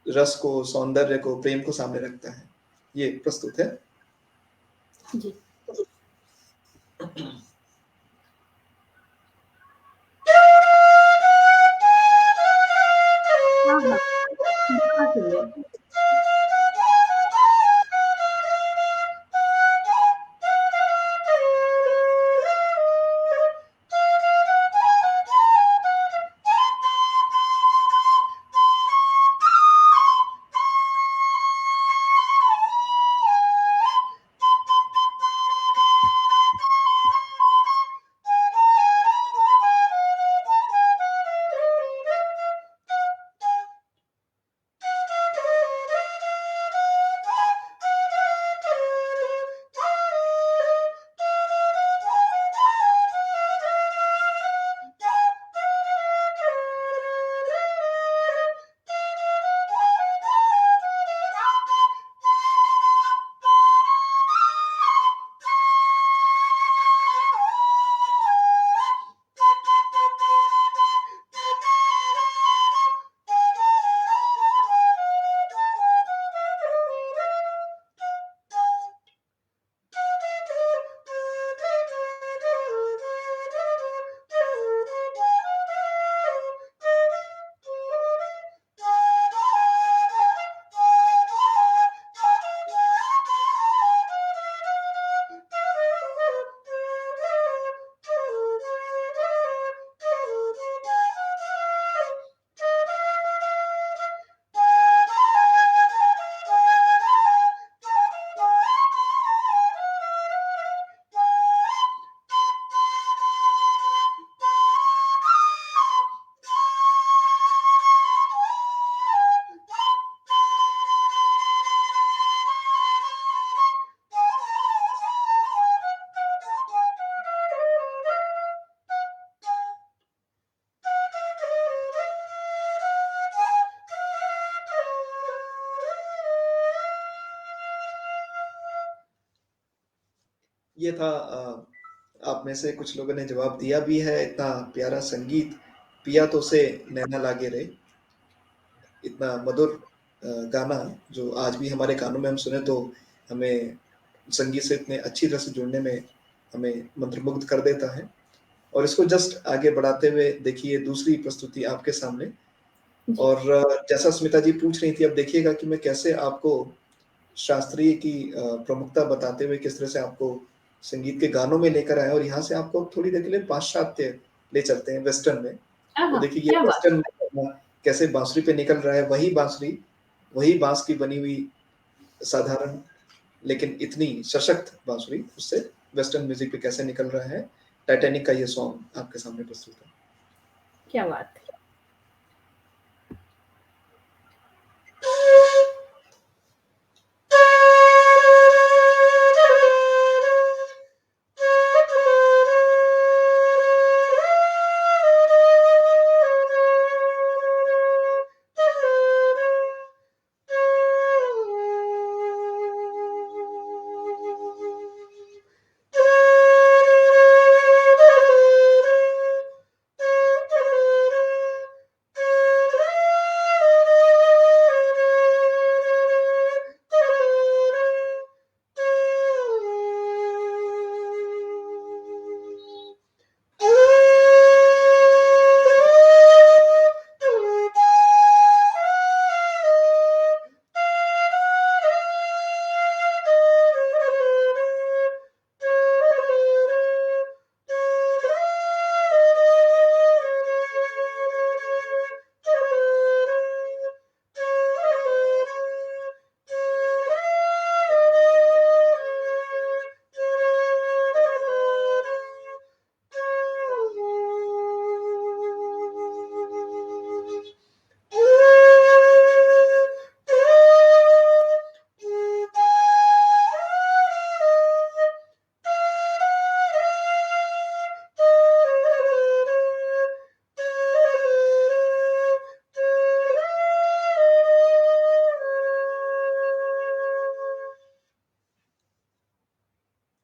रस को, सौंदर्य को, प्रेम को सामने रखता है। ये प्रस्तुत है। जी। हाँ, हाँ। बहुत सुंदर। ये था आप में से कुछ लोगों ने जवाब दिया भी है, इतना प्यारा संगीत, पिया तो से नैना लागे रे। इतना मधुर गाना जो आज भी हमारे कानों में हम सुने तो हमें संगीत से इतने अच्छी तरह से जुड़ने में हमें मंत्रमुग्ध कर देता है। और इसको जस्ट आगे बढ़ाते हुए देखिए दूसरी प्रस्तुति आपके सामने। जी। और जैसा स्मिता जी पूछ रही थी, अब देखिएगा कि मैं कैसे आपको शास्त्रीय की प्रमुखता बताते हुए किस तरह से आपको संगीत के गानों में लेकर आए और यहाँ से आपको थोड़ी देर के लिए पाश्चात्य ले चलते हैं वेस्टर्न में। तो आहा! देखिए ये क्या बात वेस्टर्न में कैसे बांसुरी पे निकल रहा है, वही बांसुरी, वही बांस की बनी हुई साधारण लेकिन इतनी सशक्त बांसुरी, उससे वेस्टर्न म्यूजिक पे कैसे निकल रहा है। टाइटैनिक का ये सॉन्ग आपके सामने प्रस्तुत है। क्या बात है!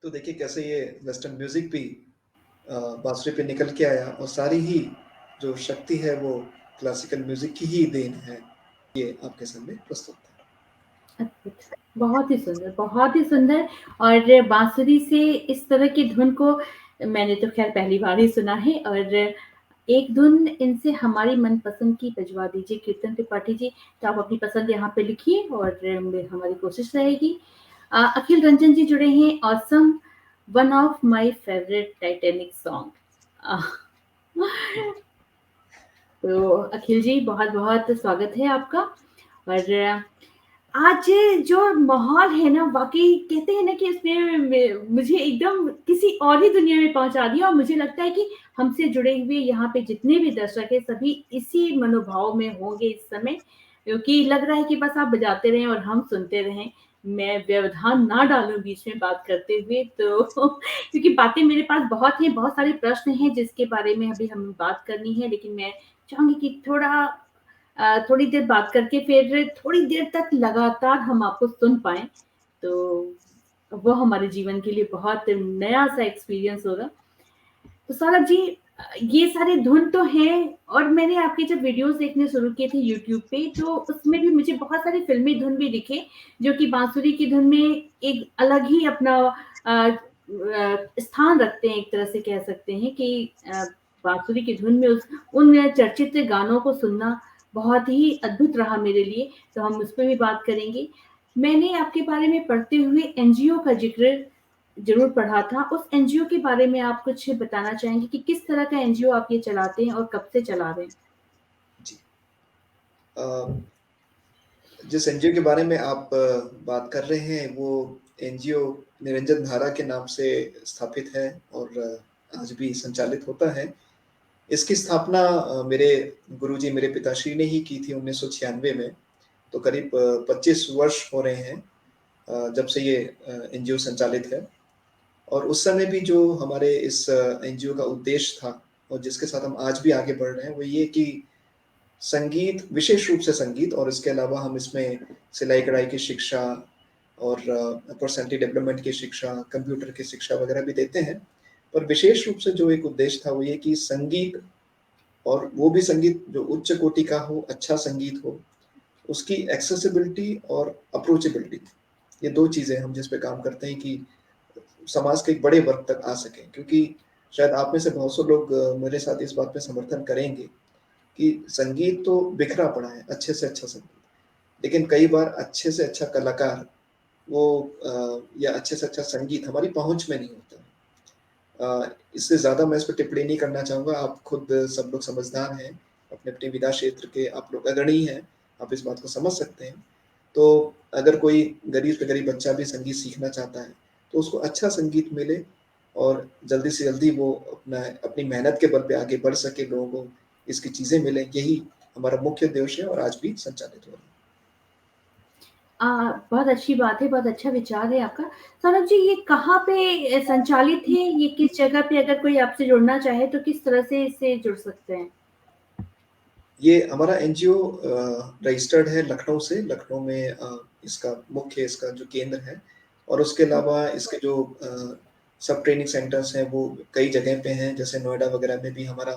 तो देखिए कैसे ये वेस्टर्न म्यूज़िक भी बाँसुरी पे निकल के आया और सारी ही जो शक्ति है वो क्लासिकल म्यूज़िक की ही देन है। ये आपके सामने प्रस्तुत है। अद्भुत! बहुत ही सुंदर और बाँसुरी से इस तरह की धुन को मैंने तो ख़ैर पहली बार ही सुना है और एक धुन इनसे हमारी मनपसंद की बजवा दीजिए कीर्तन त्रिपाठी जी, तो आप अपनी पसंद यहाँ पे लिखिए और हमारी कोशिश रहेगी। अखिल रंजन जी जुड़े हैं, awesome, one of my favourite Titanic song. Uh, तो अखिल जी बहुत-बहुत स्वागत है आपका और आज जो माहौल है ना वाक़ई कहते हैं ना कि इसने मुझे एकदम किसी और ही दुनिया में पहुँचा दिया और मुझे लगता है कि हमसे जुड़े हुए यहाँ पे जितने भी दर्शक हैं सभी इसी मनोभाव में होंगे इस समय, क्योंकि लग रहा है कि बस आप बजाते रहें और हम सुनते रहें। मैं व्यवधान ना डालूँ बीच में बात करते हुए तो क्योंकि बातें मेरे पास बहुत हैं, बहुत सारे प्रश्न हैं जिसके बारे में अभी हमें बात करनी है, लेकिन मैं चाहूँगी कि थोड़ी देर बात करके फिर थोड़ी देर तक लगातार हम आपको सुन पाएँ, तो वो हमारे जीवन के लिए बहुत नया-सा एक्सपीरियंस होगा। तो सौरभ जी ये सारे धुन तो हैं और मैंने आपके जब वीडियोज़ देखने शुरू किए थे यूट्यूब पे, तो उसमें भी मुझे बहुत सारे फ़िल्मी धुन भी दिखे, जो कि बाँसुरी की धुन में एक अलग ही अपना स्थान रखते हैं, एक तरह से कह सकते हैं कि बाँसुरी की धुन में उन चर्चित गानों को सुनना बहुत ही अद्भुत रहा मेरे लिए, तो हम उस पे भी बात करेंगे। मैंने आपके बारे में पढ़ते हुए एनजीओ का ज़िक्र ज़रूर पढ़ा था। उस एनजीओ के बारे में आप कुछ बताना चाहेंगे कि किस तरह का एनजीओ आप ये चलाते हैं और कब से चला रहे हैं? जी। अ, जिस एनजीओ के बारे में आप बात कर रहे हैं वो एनजीओ निरंजन धारा के नाम से स्थापित है और आज भी संचालित होता है। इसकी स्थापना मेरे गुरुजी मेरे पिताश्री ने ही की थी 1996 में, तो करीब 25 वर्ष हो रहे हैं जब से ये एनजीओ संचालित है। और उस समय भी जो हमारे इस एनजीओ का उद्देश्य था और जिसके साथ हम आज भी आगे बढ़ रहे हैं, वो ये कि संगीत, विशेष रूप से संगीत और इसके अलावा हम इसमें सिलाई-कढ़ाई की शिक्षा और पर्सनैलिटी डेवलपमेंट की शिक्षा, कंप्यूटर की शिक्षा वगैरह भी देते हैं। पर विशेष रूप से जो एक उद्देश्य था वो ये कि संगीत और वो भी संगीत जो उच्च कोटि का हो, अच्छा संगीत हो, उसकी एक्सेसिबिलिटी और अप्रोचेबिलिटी, ये 2 चीज़ें हम जिस पे काम करते हैं कि समाज के एक बड़े वर्ग तक आ सकें। क्योंकि शायद आप में से बहुत से लोग मेरे साथ इस बात में समर्थन करेंगे कि संगीत तो बिखरा पड़ा है, अच्छे से अच्छा संगीत। लेकिन कई बार अच्छे से अच्छा कलाकार वो या अच्छे से अच्छा संगीत हमारी पहुँच में नहीं होता है। इससे ज़्यादा मैं इस पे टिप्पणी नहीं करना चाहूँगा, आप खुद सब लोग समझदार हैं, अपने-अपने विधा क्षेत्र के आप लोग अग्रणी हैं, आप इस बात को समझ सकते हैं। तो अगर कोई गरीब से गरीब बच्चा भी संगीत सीखना चाहता है, तो उसको अच्छा संगीत मिले और जल्दी से जल्दी वो अपनी मेहनत के बल पे आगे बढ़ सके, लोगों को इसकी चीज़ें मिलें, यही हमारा मुख्य उद्देश्य है और आज भी संचालित हो रहा है। अ, बहुत अच्छी बात है, बहुत अच्छा विचार है आपका। सौरभ जी ये कहाँ पे संचालित है? ये किस जगह पे अगर कोई आपसे जुड़ना चाहे तो किस तरह से इससे जुड़ सकते हैं? ये हमारा एनजीओ रजिस्टर्ड है लखनऊ से, लखनऊ में इसका जो केंद्र है और उसके अलावा इसके जो सब ट्रेनिंग सेंटर्स हैं वो कई जगह पे हैं, जैसे नोएडा वगैरह में भी हमारा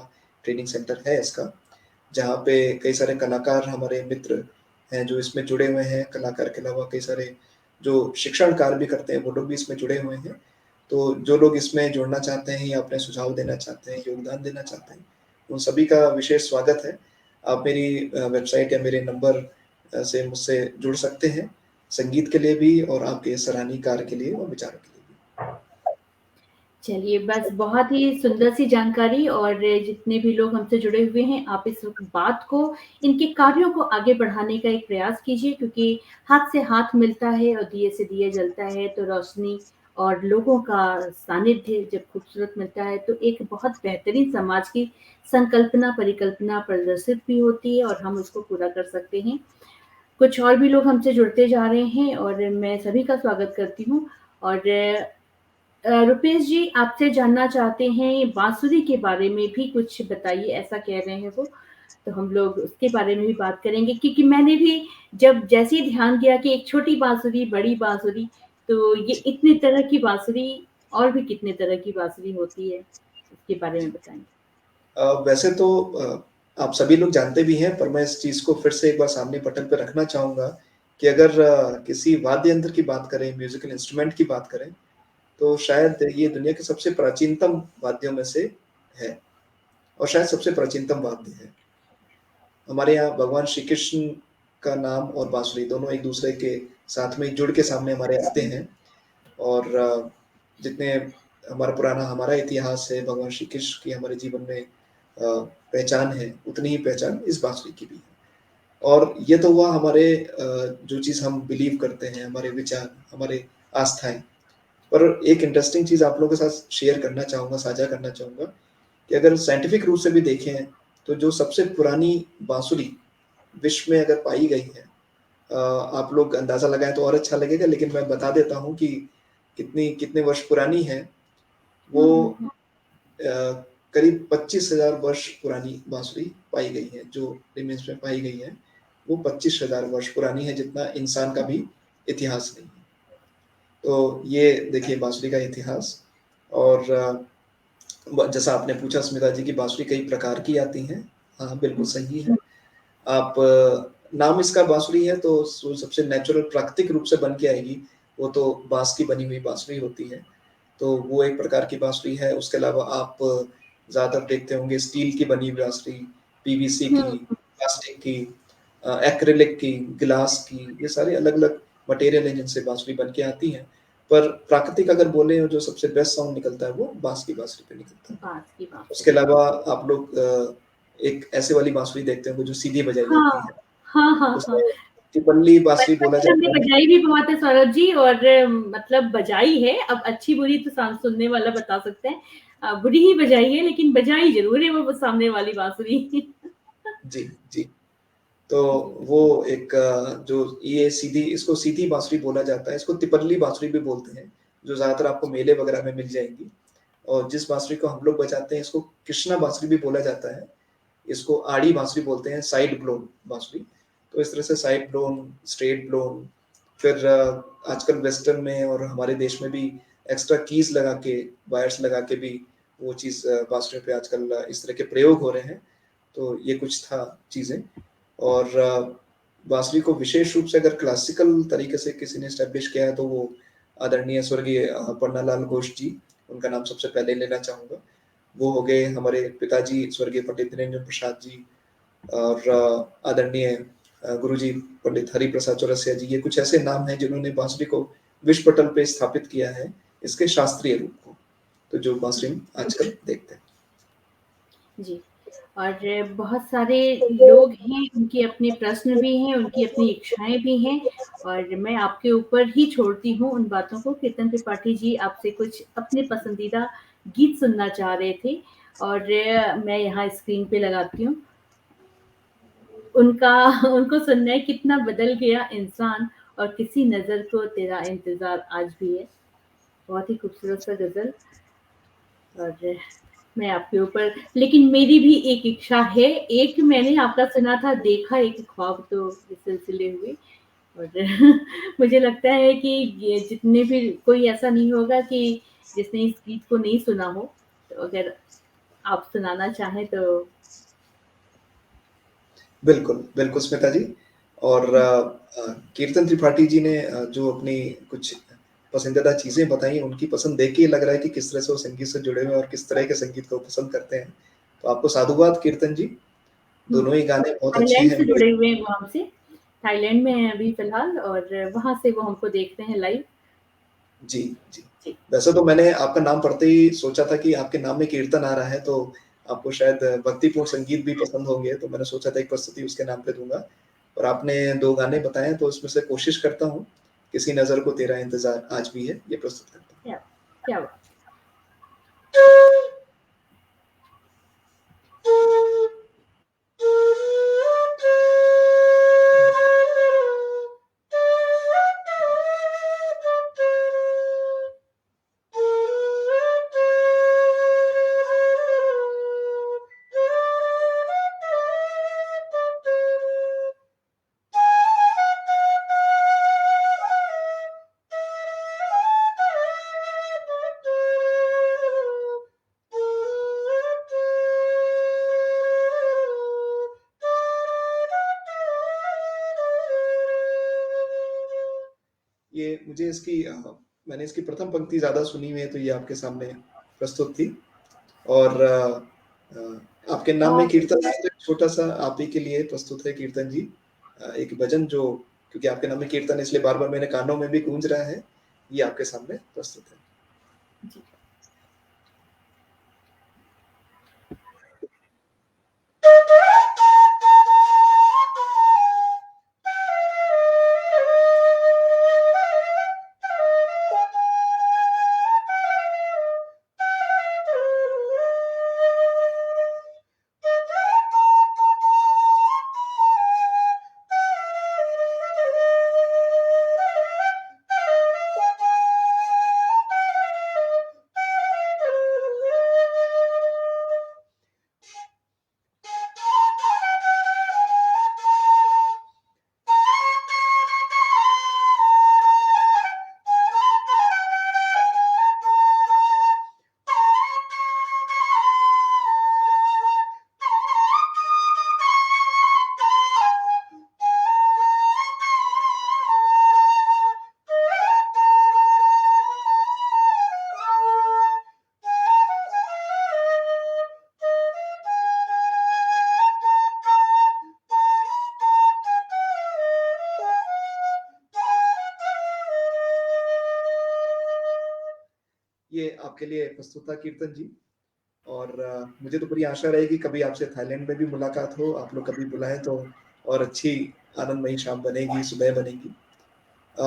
ट्रेनिंग सेंटर है इसका, जहाँ पे कई सारे कलाकार हमारे मित्र हैं जो इसमें जुड़े हुए हैं। कलाकार के अलावा कई सारे जो शिक्षण कार्य भी करते हैं, वो लोग भी इसमें जुड़े हुए हैं। तो जो लोग इसमें जुड़ना चाहते हैं या अपने सुझाव देना चाहते हैं, योगदान देना चाहते हैं, उन सभी का विशेष स्वागत है। आप मेरी वेबसाइट या मेरे नंबर से मुझसे जुड़ सकते हैं, संगीत के लिए भी और आपके सराहनीय कार्य के लिए और विचारों के लिए भी। चलिए बस बहुत ही सुंदर सी जानकारी और जितने भी लोग हमसे जुड़े हुए हैं, आप इस बात को, इनके कार्यों को आगे बढ़ाने का एक प्रयास कीजिए क्योंकि हाथ से हाथ मिलता है और दिए से दिया जलता है तो रोशनी और लोगों का सानिध्य जब खूबसूरत मिलता है तो एक बहुत बेहतरीन समाज की संकल्पना, परिकल्पना प्रदर्शित भी होती है और हम उसको पूरा कर सकते हैं। कुछ और भी लोग हमसे जुड़ते जा रहे हैं और मैं सभी का स्वागत करती हूँ और रुपेश जी आपसे जानना चाहते हैं बाँसुरी के बारे में भी कुछ बताइए, ऐसा कह रहे हैं वो। तो हम लोग उसके बारे में भी बात करेंगे क्योंकि मैंने भी जब जैसे ही ध्यान दिया कि एक छोटी बाँसुरी, बड़ी बाँसुरी, तो ये जी। इतनी तरह की बाँसुरी और भी कितने तरह की बाँसुरी होती है, उसके बारे में जी। बताएँगे? वैसे तो आप सभी लोग जानते भी हैं, पर मैं इस चीज़ को फिर से एक बार सामने पटल पे रखना चाहूँगा कि अगर किसी वाद्य यंत्र की बात करें, म्यूज़िकल इंस्ट्रूमेंट की बात करें, तो शायद ये दुनिया के सबसे प्राचीनतम वाद्यों में से है और शायद सबसे प्राचीनतम वाद्य है। हमारे यहाँ भगवान श्री कृष्ण का नाम और बाँसुरी दोनों एक-दूसरे के साथ में जुड़ के सामने हमारे आते हैं और जितने हमारा इतिहास है, भगवान श्री कृष्ण की हमारे जीवन में पहचान है, उतनी ही पहचान इस बाँसुरी की भी है। और ये तो हुआ हमारे जो चीज़ हम बिलीव करते हैं, हमारे विचार, हमारे आस्थाएँ। पर एक इंटरेस्टिंग चीज़ आप लोगों के साथ शेयर करना चाहूँगा, साझा करना चाहूँगा कि अगर साइंटिफिक रूप से भी देखें, तो जो सबसे पुरानी बाँसुरी विश्व में अगर पाई गई है, आप लोग अंदाज़ा लगाएँ तो और अच्छा लगेगा, लेकिन मैं बता देता हूँ कि कितने वर्ष पुरानी है। वो हुँ, हुँ, हुँ। करीब 25,000 वर्ष पुरानी बाँसुरी पाई गई है, जो रिमेन्स में पाई गई है, वो 25,000 वर्ष पुरानी है, जितना इंसान का भी इतिहास नहीं है। तो ये देखिए बाँसुरी का इतिहास और ब जैसा आपने पूछा स्मिता जी कि बाँसुरी कई प्रकार की आती हैं। हाँ, बिल्कुल सही है। आप नाम इसका बाँसुरी है तो सो सबसे नेचुरल प्राकृतिक रूप से बन के आएगी, वो तो बाँस की बनी हुई बाँसुरी होती है। तो वो एक प्रकार की बाँसुरी है, उसके अलावा आप ज़्यादातर देखते होंगे स्टील की बनी हुई बाँसुरी, पीवीसी हुँ, की, प्लास्टिक की, एक्रिलिक की, ग्लास की, ये सारे अलग-अलग मटेरियल हैं जिनसे बाँसुरी बन के आती हैं। पर प्राकृतिक अगर बोलें और जो सबसे बेस्ट साउंड निकलता है वो बाँस की बाँसुरी पे निकलता है। बाँस की उसके बाँसुरी। अलावा आप लोग एक ऐसे वाली बाँसुरी देखते होंगे जो सीधी बजाई हाँ, जाती है। हाँ, हाँ, हाँ। उसे तिपल्ली बाँसुरी बोला बचपन में हमने जाता है। बजाई भी बहुत है सौरभ जी और मतलब बजाई है, अब अच्छी-बुरी तो सुनने वाला बता सकता है। बुरी ही बजाई है लेकिन बजाई ज़रूर है वो सामने वाली बाँसुरी। जी, जी। तो जी। वो एक जो ये सीधी इसको सीधी बाँसुरी बोला जाता है, इसको तिपल्ली बाँसुरी भी बोलते हैं, जो ज़्यादातर आपको मेले वगैरह में मिल जाएँगी। और जिस बाँसुरी को हम लोग बजाते हैं, इसको कृष्णा बाँसुरी भी बोला जाता है। इसको आड़ी बाँसुरी बोलते हैं, साइड ब्लोन बाँसुरी। तो इस तरह से साइड ब्लोन, स्ट्रेट ब्लोन, फिर आजकल वेस्टर्न में और हमारे देश में भी एक्स्ट्रा कीज़ लगा के, वायर्स लगा के भी वो चीज़ बाँसुरी पे आजकल इस तरह के प्रयोग हो रहे हैं। तो ये कुछ था चीज़ें और बाँसुरी को विशेष रूप से अगर क्लासिकल तरीके से किसी ने एस्टेब्लिश किया है, तो वो आदरणीय स्वर्गीय पन्नालाल घोष जी, उनका नाम सबसे पहले लेना चाहूँगा। वो हो गए हमारे पिताजी स्वर्गीय पंडित निरंजन प्रसाद जी और आदरणीय गुरुजी पंडित हरिप्रसाद चौरसिया जी, ये कुछ ऐसे नाम हैं जिन्होंने बाँसुरी को विश्व पटल पे स्थापित किया है, इसके शास्त्रीय रूप को। तो जो बाँसुरी हम आजकल देखते हैं। जी, और बहुत सारे लोग हैं, उनके अपने प्रश्न भी हैं, उनकी अपनी इच्छाएँ भी हैं और मैं आपके ऊपर ही छोड़ती हूँ उन बातों को। कीर्तन त्रिपाठी जी आपसे कुछ अपने पसंदीदा गीत सुनना चाह रहे थे और मैं यहाँ स्क्रीन पे लगाती हूँ। उनका उनको सुनना है कितना बदल गया इंसान और किसी नज़र को तेरा इंतज़ार आज भी है। बहुत ही खूबसूरत सा गज़ल और मैं आपके ऊपर लेकिन मेरी भी एक इच्छा है, एक मैंने आपका सुना था देखा एक ख्वाब तो इस सिलसिले हुए और मुझे लगता है कि ये जितने भी कोई ऐसा नहीं होगा कि जिसने इस गीत को नहीं सुना हो, तो अगर आप सुनाना चाहें तो बिल्कुल, बिल्कुल स्मिता जी और कीर्तन त्रिपाठी जी ने जो अपनी कुछ पसंदीदा चीज़ें बताई, उनकी पसंद देख के ही लग रहा है कि किस तरह से वो संगीत से जुड़े हुए हैं और किस तरह के संगीत को पसंद करते हैं। तो आपको साधुवाद कीर्तन जी, हुँ, दोनों ही गाने बहुत अच्छे थाईलैंड हैं, से बड़े जुड़े हुए हैं वो हमसे। थाईलैंड में हैं अभी फ़िलहाल और वहाँ से वो हमको देखते हैं लाइव। जी, जी। जी। वैसे तो मैंने आपका नाम पढ़ते ही सोचा था कि आपके नाम में कीर्तन आ रहा है, तो आपको शायद भक्तिपूर्ण संगीत भी पसंद होंगे, तो मैंने सोचा था एक प्रस्तुति उसके नाम पे दूँगा। और आपने 2 गाने बताए, तो उसमें से कोशिश करता हूँ, किसी नज़र को तेरा इंतज़ार आज भी है, ये प्रस्तुत करता हूँ। क्या क्या बात ये मुझे मैंने इसकी प्रथम पंक्ति ज़्यादा सुनी हुई है, तो ये आपके सामने प्रस्तुत थी। और आपके नाम में बहुत कीर्तन है, तो एक छोटा-सा आप ही के लिए प्रस्तुत है कीर्तन जी। एक भजन जो, क्योंकि आपके नाम में कीर्तन है इसलिए बार-बार मेरे कानों में भी गूंज रहा है, ये आपके सामने प्रस्तुत है। जी। ये आपके लिए प्रस्तुत था कीर्तन जी। और मुझे तो पूरी आशा रहेगी कभी आपसे थाईलैंड में भी मुलाकात हो, आप लोग कभी बुलाएँ तो और अच्छी आनंदमयी शाम बनेगी, सुबह बनेगी। अ,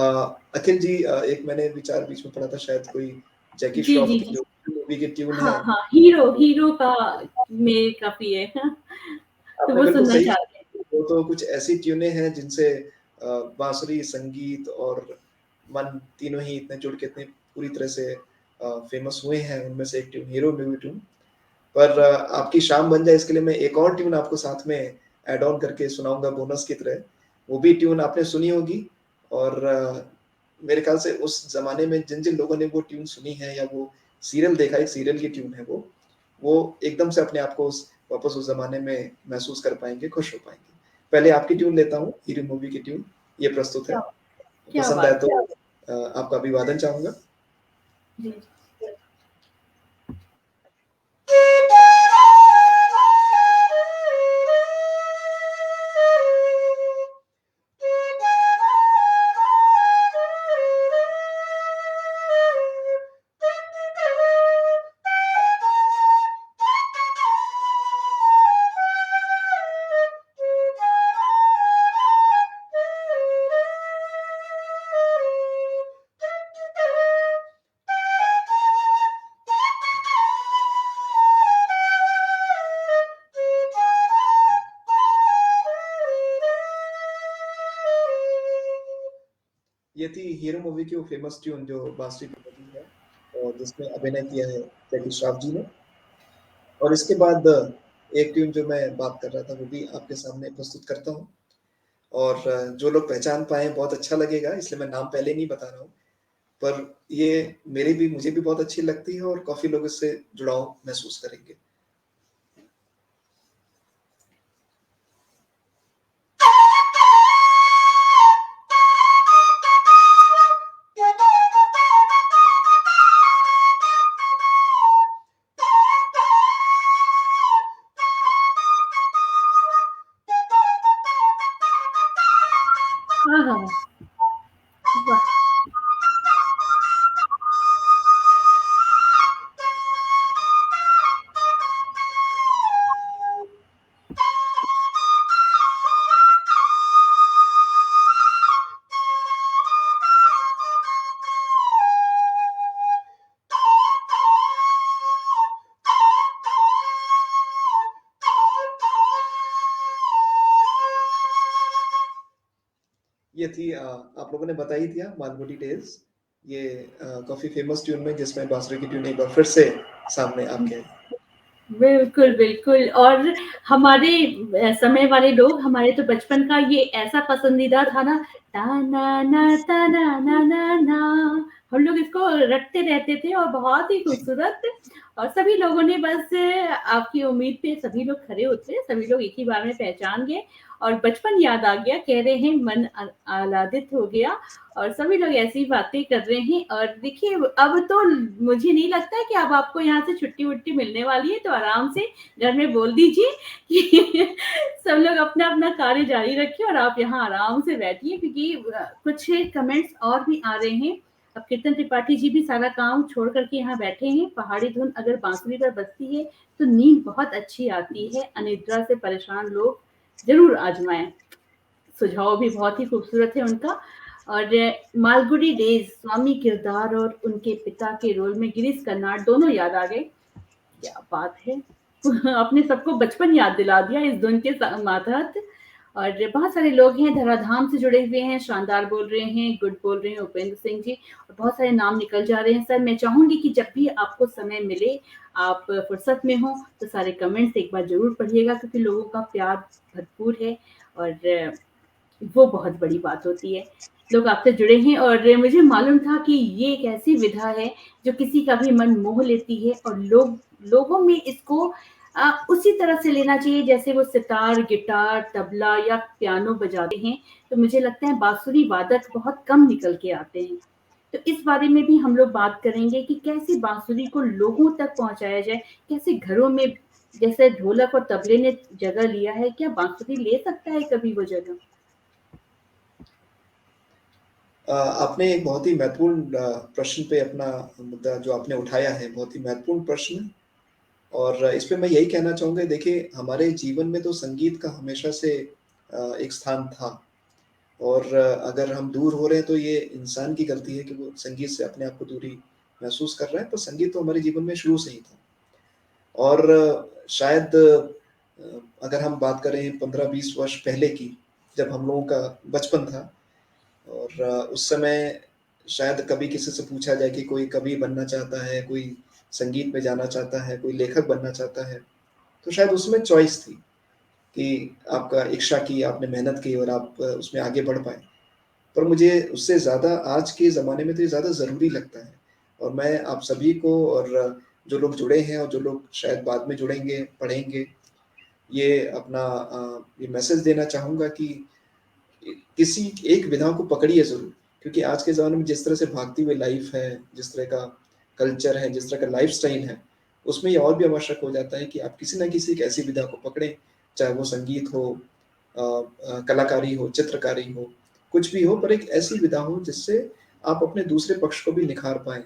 अखिल जी, एक मैंने विचार बीच में पढ़ा था, शायद कोई जैकी जी, श्रॉफ जी, की जी। जो मूवी की ट्यून हाँ, है, हाँ, हीरो हीरो का में काफ़ी है। तो आपने वो बिल्कुल सुनना सही चाहते हैं। कहा, वो तो कुछ ऐसी ट्यूनें हैं जिनसे बाँसुरी, संगीत और मन तीनों ही इतने जुड़ के इतने पूरी तरह से फ़ेमस हुए हैं, उनमें से एक ट्यून हीरो मूवी ट्यून। पर आपकी शाम बन जाए इसके लिए मैं एक और ट्यून आपको साथ में ऐड ऑन करके सुनाऊँगा बोनस की तरह। वो भी ट्यून आपने सुनी होगी और मेरे ख़्याल से उस ज़माने में जिन-जिन लोगों ने वो ट्यून सुनी है या वो सीरियल देखा है, सीरियल की ट्यून है वो एकदम से अपने आप को वापस उस ज़माने में महसूस कर पाएँगे, खुश हो पाएँगे। पहले आपकी ट्यून लेता हूँ, हीरो मूवी की ट्यून, ये प्रस्तुत है। क्या क्या पसंद आए बात तो आपका अभिवादन चाहूँगा। है। जी। ये थी हीरो मूवी की वो फ़ेमस ट्यून जो बांसुरी पे बजी है और जिसमें अभिनय किया है जैकी श्रॉफ जी ने। और इसके बाद एक ट्यून जो मैं बात कर रहा था वो भी आपके सामने प्रस्तुत करता हूँ। और जो लोग पहचान पाएँ बहुत अच्छा लगेगा, इसलिए मैं नाम पहले नहीं बता रहा हूँ। पर ये मुझे भी बहुत अच्छी लगती है और काफ़ी लोग इससे जुड़ाव महसूस करेंगे। आहा! वाह! ये थी आप लोगों ने बताई थी मालगुडी डेज़। ये काफ़ी फ़ेमस ट्यून में जिसमें बांसुरी की ट्यून एक बार फिर से सामने आपके आई। बिल्कुल, बिल्कुल और हमारे समय वाले लोग हमारे तो बचपन का ये ऐसा पसंदीदा था ना, ता ना ता ना ना, हम लोग इसको रटते रहते थे और बहुत ही खूबसूरत और सभी लोगों ने बस आपकी उम्मीद पे सभी लोग खरे उतरे, सभी लोग एक ही बार में पहचान गए और बचपन याद आ गया, कह रहे हैं मन आह्लादित हो गया और सभी लोग ऐसी बातें कर रहे हैं। और देखिए अब तो मुझे नहीं लगता है कि अब आपको यहाँ से छुट्टी-वुट्टी मिलने वाली है, तो आराम से घर में बोल दीजिए कि सब लोग अपना-अपना कार्य जारी रखिए और आप यहाँ आराम से बैठिए, क्योंकि कुछ कमेंट्स और भी आ रहे हैं। अब कीर्तन त्रिपाठी जी भी सारा काम छोड़ कर के यहाँ बैठे हैं। पहाड़ी धुन अगर बांसुरी पर बजती है तो नींद बहुत अच्छी आती है। अनिद्रा से परेशान लोग ज़रूर आज़माएँ। सुझाव भी बहुत ही खूबसूरत है उनका। और मालगुडी डेज़, स्वामी किरदार और उनके पिता के रोल में गिरीश कर्नाड दोनों याद आ गए। क्या बात है! आपने सबको बचपन याद दिला दिया इस धुन के मातहत। और बहुत सारे लोग हैं धराधाम से जुड़े हुए हैं, शानदार बोल रहे हैं, गुड बोल रहे हैं उपेंद्र सिंह जी, और बहुत सारे नाम निकल जा रहे हैं। सर मैं चाहूँगी कि जब भी आपको समय मिले, आप फुर्सत में हों, तो सारे कमेंट्स एक बार ज़रूर पढ़िएगा, क्योंकि लोगों का प्यार भरपूर है और वो बहुत बड़ी बात होती है। लोग आपसे जुड़े हैं और मुझे मालूम था कि ये एक ऐसी विधा है जो किसी का भी मन मोह लेती है और लोगों में इसको उसी तरह से लेना चाहिए जैसे वो सितार, गिटार, तबला या पियानो बजाते हैं। तो मुझे लगता है बाँसुरी वादक बहुत कम निकल के आते हैं। तो इस बारे में भी हम लोग बात करेंगे कि कैसे बाँसुरी को लोगों तक पहुँचाया जाए, कैसे घरों में जैसे ढोलक और तबले ने जगह लिया है, क्या बाँसुरी ले सकता है कभी वो जगह? आपने एक बहुत ही महत्वपूर्ण प्रश्न पे अपना मुद्दा जो आपने उठाया है, बहुत ही महत्वपूर्ण प्रश्न। और इस पे मैं यही कहना चाहूँगा, देखिए हमारे जीवन में तो संगीत का हमेशा से एक स्थान था। और अगर हम दूर हो रहे हैं तो ये इंसान की गलती है कि वो संगीत से अपने आप को दूरी महसूस कर रहा है, पर संगीत तो हमारे जीवन में शुरू से ही था। और शायद अगर हम बात करें 15-20 वर्ष पहले की, जब हम लोगों का बचपन था और उस समय शायद कभी किसी से पूछा जाए कि कोई कवि बनना चाहता है, कोई संगीत में जाना चाहता है, कोई लेखक बनना चाहता है, तो शायद उसमें चॉइस थी कि आपका इच्छा की, आपने मेहनत की और आप उसमें आगे बढ़ पाए। पर मुझे उससे ज़्यादा आज के ज़माने में तो ये ज़्यादा ज़रूरी लगता है। और मैं आप सभी को और जो लोग जुड़े हैं और जो लोग शायद बाद में जुड़ेंगे, पढ़ेंगे, ये अपना ये मैसेज देना चाहूँगा कि किसी एक विधा को पकड़िए ज़रूर, क्योंकि आज के ज़माने में जिस तरह से भागती हुई लाइफ़ है, जिस तरह का कल्चर है, जिस तरह का लाइफ़स्टाइल है, उसमें ये और भी आवश्यक हो जाता है कि आप किसी न किसी एक ऐसी विधा को पकड़ें, चाहे वो संगीत हो, कलाकारी हो, चित्रकारी हो, कुछ भी हो, पर एक ऐसी विधा हो जिससे आप अपने दूसरे पक्ष को भी निखार पाएँ,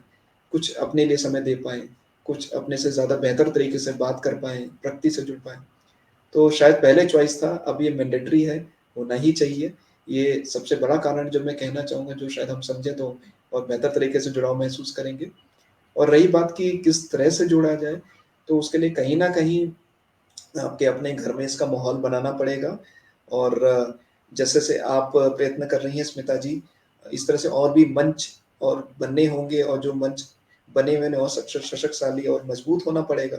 कुछ अपने लिए समय दे पाएँ, कुछ अपने से ज़्यादा बेहतर तरीके से बात कर पाएँ, प्रकृति से जुड़ पाएँ। तो शायद पहले चॉइस था, अब ये मैंडेटरी है, होना ही चाहिए। ये सबसे बड़ा कारण जो मैं कहना चाहूँगा, जो शायद हम समझें तो और बेहतर तरीके से जुड़ाव महसूस करेंगे। और रही बात कि किस तरह से जोड़ा जाए, तो उसके लिए कहीं न कहीं आपके अपने घर में इसका माहौल बनाना पड़ेगा। और जैसे-जैसे आप प्रयत्न कर रही हैं स्मिता जी, इस तरह से और भी मंच और बनने होंगे, और जो मंच बने हुए हैं और शक्तिशाली और मजबूत होना पड़ेगा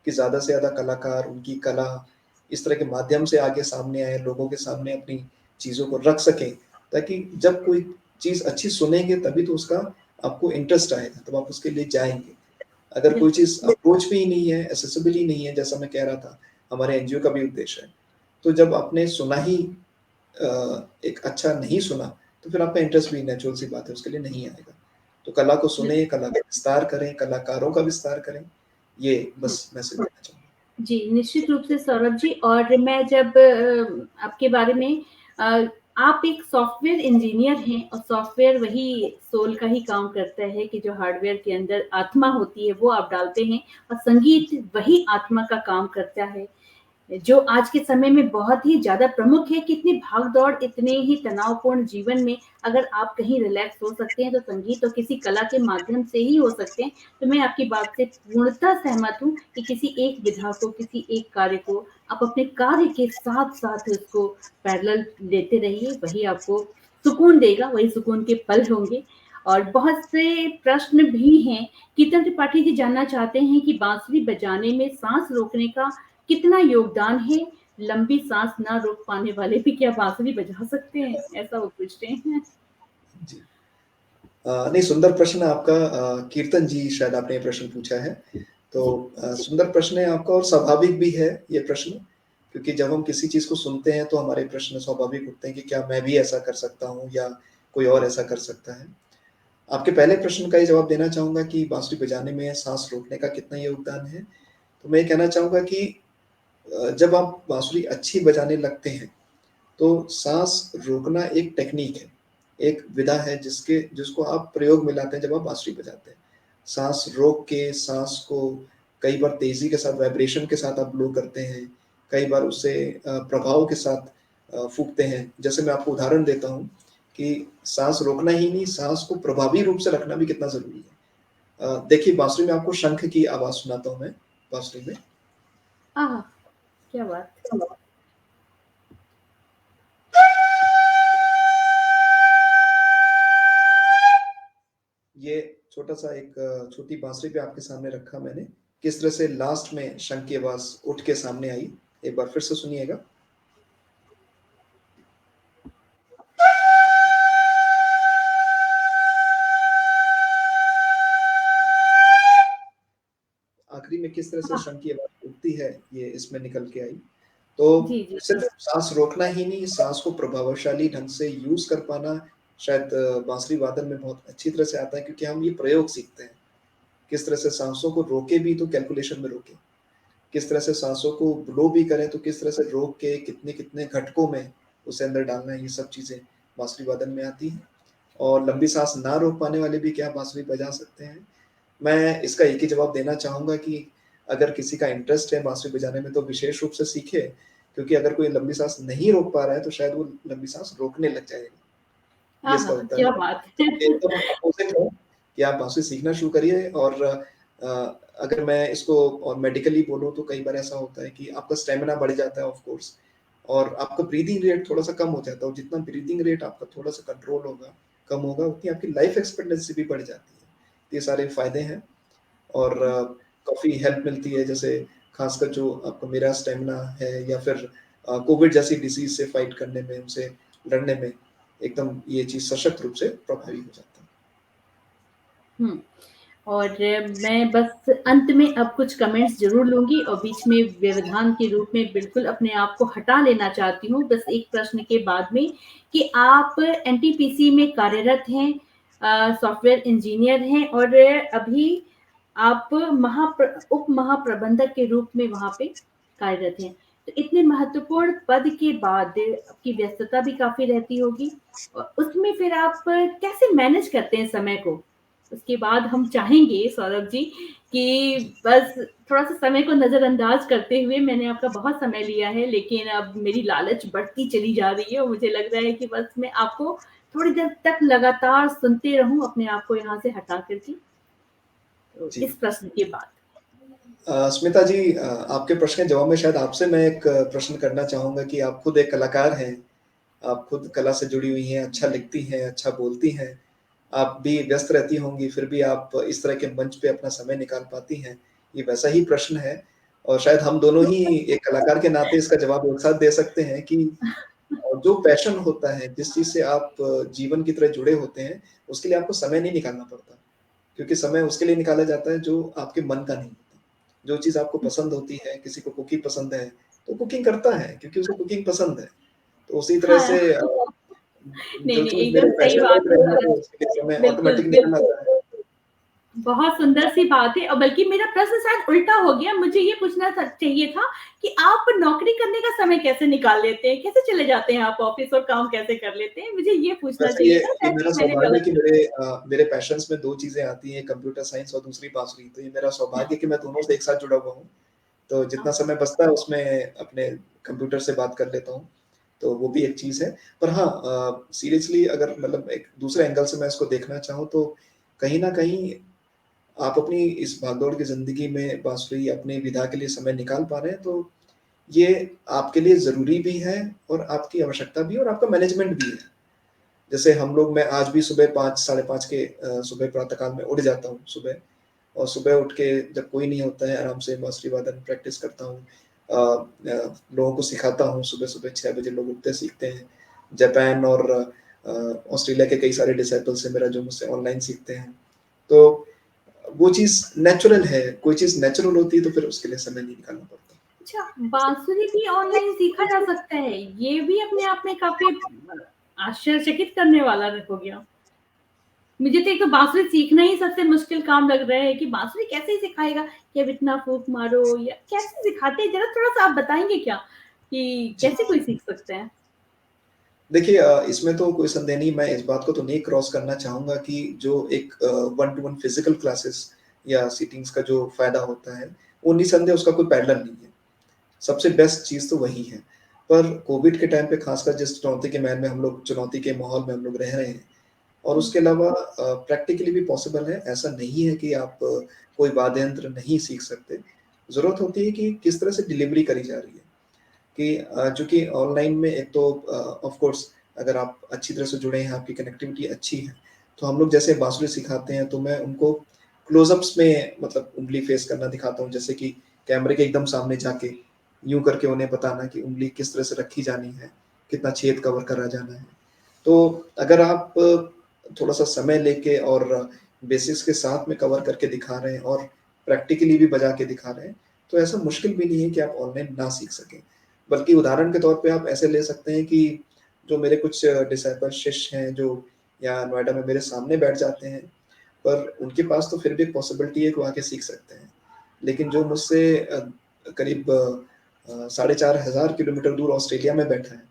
कि ज़्यादा से ज़्यादा कलाकार उनकी कला इस तरह के माध्यम से आगे सामने आए, लोगों के सामने अपनी चीज़ों को रख सकें, ताकि जब कोई चीज़ अच्छी सुनेंगे तभी तो उसका आपको इंटरेस्ट आएगा, तब आप उसके लिए जाएँगे। अगर कोई चीज़ अप्रोच में ही नहीं है, एक्सेसिबल ही नहीं है, जैसा मैं कह रहा था, हमारे एनजीओ का भी उद्देश्य है। तो जब आपने सुना ही एक अच्छा नहीं सुना, तो फिर आपका इंटरेस्ट भी नेचुरल सी बात है, उसके लिए नहीं आएगा। तो कला को सुनें, कला का विस्तार करें, कलाकारों का विस्तार करें, ये बस मैसेज देना चाहूँगा। जी, निश्चित रूप से सौरभ जी। और मैं जब आपके बारे में अ, आप एक सॉफ्टवेयर इंजीनियर हैं और सॉफ्टवेयर वही सोल का ही काम करता है कि जो हार्डवेयर के अंदर आत्मा होती है वो आप डालते हैं, और संगीत वही आत्मा का काम करता है। जो आज के समय में बहुत ही ज़्यादा प्रमुख है कि इतनी भाग-दौड़, इतने ही तनावपूर्ण जीवन में अगर आप कहीं रिलैक्स हो सकते हैं, तो संगीत और किसी कला के माध्यम से ही हो सकते हैं। तो मैं आपकी बात से पूर्णतः सहमत हूँ कि किसी एक विधा को, किसी एक कार्य को आप अपने कार्य के साथ-साथ उसको पैरेलल लेते रहिए, वही आपको सुकून देगा, वही सुकून के पल होंगे। और बहुत से प्रश्न भी हैं। कीर्तन त्रिपाठी जी जानना चाहते हैं कि बाँसुरी बजाने में साँस रोकने का कितना योगदान है? लंबी साँस ना रोक पाने वाले भी क्या बाँसुरी बजा सकते हैं? ऐसा वो पूछते हैं। जी। नहीं, सुंदर प्रश्न है आपका। कीर्तन जी शायद आपने ये प्रश्न पूछा है। तो जी, सुंदर प्रश्न है आपका और स्वाभाविक भी है ये प्रश्न। क्योंकि जब हम किसी चीज़ को सुनते हैं तो हमारे प्रश्न स्वाभाविक उठते हैं कि क्या मैं भी ऐसा कर सकता हूँ या कोई और ऐसा कर सकता है। आपके पहले प्रश्न का ये जवाब देना चाहूँगा कि बाँसुरी बजाने में साँस रोकने का कितना योगदान है। तो मैं ये कहना चाहूँगा कि जब आप बाँसुरी अच्छी बजाने लगते हैं, तो साँस रोकना एक टेक्नीक है, एक विधा है जिसको आप प्रयोग में लाते हैं जब आप बाँसुरी बजाते हैं। साँस रोक के साँस को कई बार तेज़ी के साथ वाइब्रेशन के साथ आप ब्लो करते हैं, कई बार उसे प्रभाव के साथ फूँकते हैं। जैसे मैं आपको उदाहरण देता हूँ कि साँस रोकना ही नहीं, साँस को प्रभावी रूप से रखना भी कितना ज़रूरी है। देखिए बाँसुरी में आपको शंख की आवाज़ सुनाता हूँ मैं, बाँसुरी में। आहा! क्या बात! ये छोटा-सा एक छोटी बाँसुरी पे आपके सामने रखा मैंने। किस तरह से लास्ट में शंख की आवाज़ उठ के सामने आई। एक बार फिर से सुनिएगा। आखिरी में किस तरह से हाँ, शंख की आवाज़ उठती है, ये इसमें निकल के आई। तो जी, जी। सिर्फ़ साँस रोकना ही नहीं, साँस को प्रभावशाली ढंग से यूज़ कर पाना शायद बाँसुरी वादन में बहुत अच्छी तरह से आता है क्योंकि हम ये प्रयोग सीखते हैं। किस तरह से साँसों को रोके भी तो कैलकुलेशन में रोकें। किस तरह से साँसों को ब्लो भी करें तो किस तरह से रोक के कितने-कितने घटकों में उसे अंदर डालना है, ये सब चीज़ें बाँसुरी वादन में आती हैं। और लंबी साँस ना रोक पाने वाले भी क्या बाँसुरी बजा सकते हैं? मैं इसका एक ही जवाब देना चाहूँगा कि अगर किसी का इंटरेस्ट है बाँसुरी बजाने में तो विशेष रूप से सीखे, क्योंकि अगर कोई लंबी साँस नहीं रोक पा रहा है तो शायद वो लंबी साँस रोकने लग जाएगा। ये आहा! इसका उत्तर क्या है। बात तो है! ये एकदम अपोज़िट है कि आप बाँसुरी सीखना शुरू करिए और अगर मैं इसको और मेडिकली बोलूँ तो कई बार ऐसा होता है कि आपका स्टैमिना बढ़ जाता है ऑफ कोर्स और आपका ब्रीथिंग रेट थोड़ा-सा कम हो जाता है और जितना ब्रीथिंग रेट आपका थोड़ा-सा कंट्रोल होगा, कम होगा, उतनी आपकी लाइफ एक्सपेक्टेंसी भी बढ़ जाती है। ये सारे फ़ायदे हैं और काफ़ी हेल्प मिलती है जैसे ख़ासकर जो आपका मेरा स्टैमिना है या फिर कोविड जैसी डिसीज़ से फाइट करने में, उनसे लड़ने में एकदम ये चीज़ सशक्त रूप से प्रभावी हो जाता है। हुँ। और मैं बस अंत में अब कुछ कमेंट्स ज़रूर लूँगी और बीच में व्यवधान के रूप में बिल्कुल अपने आप को हटा लेना चाहती हूँ, बस एक प्रश्न के बाद में कि आप एनटीपीसी में कार्यरत हैं, सॉफ्टवेयर इंजीनियर हैं और अभी आप उप महाप्रबंधक के रूप में वहाँ पे कार्यरत हैं। तो इतने महत्वपूर्ण पद के बाद आपकी व्यस्तता भी काफ़ी रहती होगी और उसमें फिर आप कैसे मैनेज करते हैं समय को? उसके बाद हम चाहेंगे सौरभ जी कि बस थोड़ा-सा समय को नज़रअंदाज करते हुए मैंने आपका बहुत समय लिया है, लेकिन अब मेरी लालच बढ़ती चली जा रही है और मुझे लग रहा है कि बस मैं आपको थोड़ी देर तक लगातार सुनते रहूँ अपने आप को यहाँ से हटा कर के। तो जी। इस प्रश्न के बाद। स्मिता जी आपके प्रश्न के जवाब में शायद आपसे मैं एक प्रश्न करना चाहूँगा कि आप खुद एक कलाकार हैं, आप खुद कला से जुड़ी हुई हैं, अच्छा लिखती हैं, अच्छा बोलती हैं। आप भी व्यस्त रहती होंगी, फिर भी आप इस तरह के मंच पे अपना समय निकाल पाती हैं। ये वैसा ही प्रश्न है और शायद हम दोनों ही एक कलाकार के नाते इसका जवाब एक साथ दे सकते हैं कि जो पैशन होता है, जिस चीज़ से आप जीवन की तरह जुड़े होते हैं, उसके लिए आपको समय नहीं निकालना पड़ता। क्योंकि समय उसके लिए निकाला जाता है जो आपके मन का नहीं होता। जो चीज़ आपको पसंद होती है, किसी को कुकिंग पसंद है, तो कुकिंग करता है क्योंकि उसको कुकिंग पसंद है। तो उसी तरह हाँ, से नहीं, जो नहीं, चीज़ मेरे एकदम सही पैशन बात लग है रही है, सौरभ तो उसके लिए समय बिल्कुल, ऑटोमैटिक निकल बिल्कुल। आता है। बहुत सुंदर सी बात है और बल्कि मेरा प्रश्न शायद उल्टा हो गया। मुझे ये पूछना चाहिए था कि आप नौकरी करने का समय कैसे निकाल लेते हैं? कैसे चले जाते हैं आप ऑफ़िस और काम कैसे कर लेते हैं? मुझे ये पूछना वैसे चाहिए था, ये शायद मेरा मैंने सौभाग्य है गलत कि मेरे पैशन्स में 2 चीज़ें आती हैं, कंप्यूटर साइंस और दूसरी बाँसुरी। तो ये मेरा सौभाग्य है कि मैं दोनों से एक साथ जुड़ा हुआ हूँ। तो जितना समय बचता है उसमें अपने कंप्यूटर से बात कर लेता हूँ। तो वो भी एक चीज़ है। पर हाँ सीरियसली अगर मतलब एक दूसरे एंगल से मैं इसको देखना चाहूँ तो कहीं न कहीं आप अपनी इस भागदौड़ की ज़िंदगी में बाँसुरी अपनी विधा के लिए समय निकाल पा रहे हैं, तो ये आपके लिए ज़रूरी भी है और आपकी आवश्यकता भी है और आपका मैनेजमेंट भी है। जैसे हम लोग मैं आज भी सुबह 5 साढ़े 5 के सुबह प्रातः काल में उठ जाता हूँ सुबह और सुबह उठ के जब कोई नहीं होता है आराम से बाँसुरी वादन प्रैक्टिस करता हूँ। लोगों को सिखाता हूँ सुबह-सुबह 6 बजे लोग उठते सीखते हैं। जापान और ऑस्ट्रेलिया के कई सारे डिसाइपल्स हैं मेरा जो मुझसे ऑनलाइन सीखते हैं। तो वो चीज़ नेचुरल है, कोई चीज़ नेचुरल होती है तो फिर उसके लिए समय नहीं निकालना पड़ता। अच्छा, बांसुरी भी ऑनलाइन सीखा जा सकता है। ये भी अपने आप में काफ़ी आश्चर्यचकित करने वाला हो गया। मुझे तो एक तो बांसुरी सीखना ही सबसे मुश्किल काम लग रहा है कि बांसुरी कैसे सिखाएगा? कि अब इतना फूँक मारो या कैसे सिखाते हैं? ज़रा थोड़ा-सा आप बताएँगे क्या कि जी। कैसे कोई सीख सकता है? देखिए इसमें तो कोई संदेह नहीं, मैं इस बात को तो नहीं क्रॉस करना चाहूँगा कि जो एक one two one physical classes या सिटिंग्स का जो फ़ायदा होता है, वो निसंदेह उसका कोई पैरेलल नहीं है। सबसे बेस्ट चीज़ तो वही है। पर कोविड के टाइम पे ख़ासकर जिस चुनौती के महल में हम लोग चुनौती के माहौल में हम लोग रह रहे हैं और हुँ, उसके अलावा प्रैक्टिकली भी पॉसिबल है। ऐसा नहीं है कि आप कोई वाद्य यंत्र नहीं सीख सकते। ज़रूरत होती है कि किस तरह से डिलीवरी करी जा रही है। कि चूँकि ऑनलाइन में एक तो ऑफ़ कोर्स अगर आप अच्छी तरह से जुड़े हैं, आपकी कनेक्टिविटी अच्छी है, तो हम लोग जैसे बाँसुरी सिखाते हैं, तो मैं उनको क्लोज़अप्स में मतलब उँगली फ़ेस करना दिखाता हूँ। जैसे कि कैमरे के एकदम सामने जाके यूँ करके उन्हें बताना कि उँगली किस तरह से रखी जानी है, कितना छेद कवर करा जाना है। तो अगर आप थोड़ा-सा समय लेके और बेसिक्स के साथ में कवर करके दिखा रहे हैं और प्रैक्टिकली भी बजा के दिखा रहे हैं, तो ऐसा मुश्किल भी नहीं है कि आप ऑनलाइन ना सीख सकें। बल्कि उदाहरण के तौर पे आप ऐसे ले सकते हैं कि जो मेरे कुछ डिसाइपल शिष्य हैं जो यहाँ नोएडा में मेरे सामने बैठ जाते हैं, पर उनके पास तो फिर भी एक पॉसिबिलिटी है कि वो आके सीख सकते हैं। लेकिन जो मुझसे करीब साढ़े 4 हज़ार किलोमीटर दूर ऑस्ट्रेलिया में बैठा है,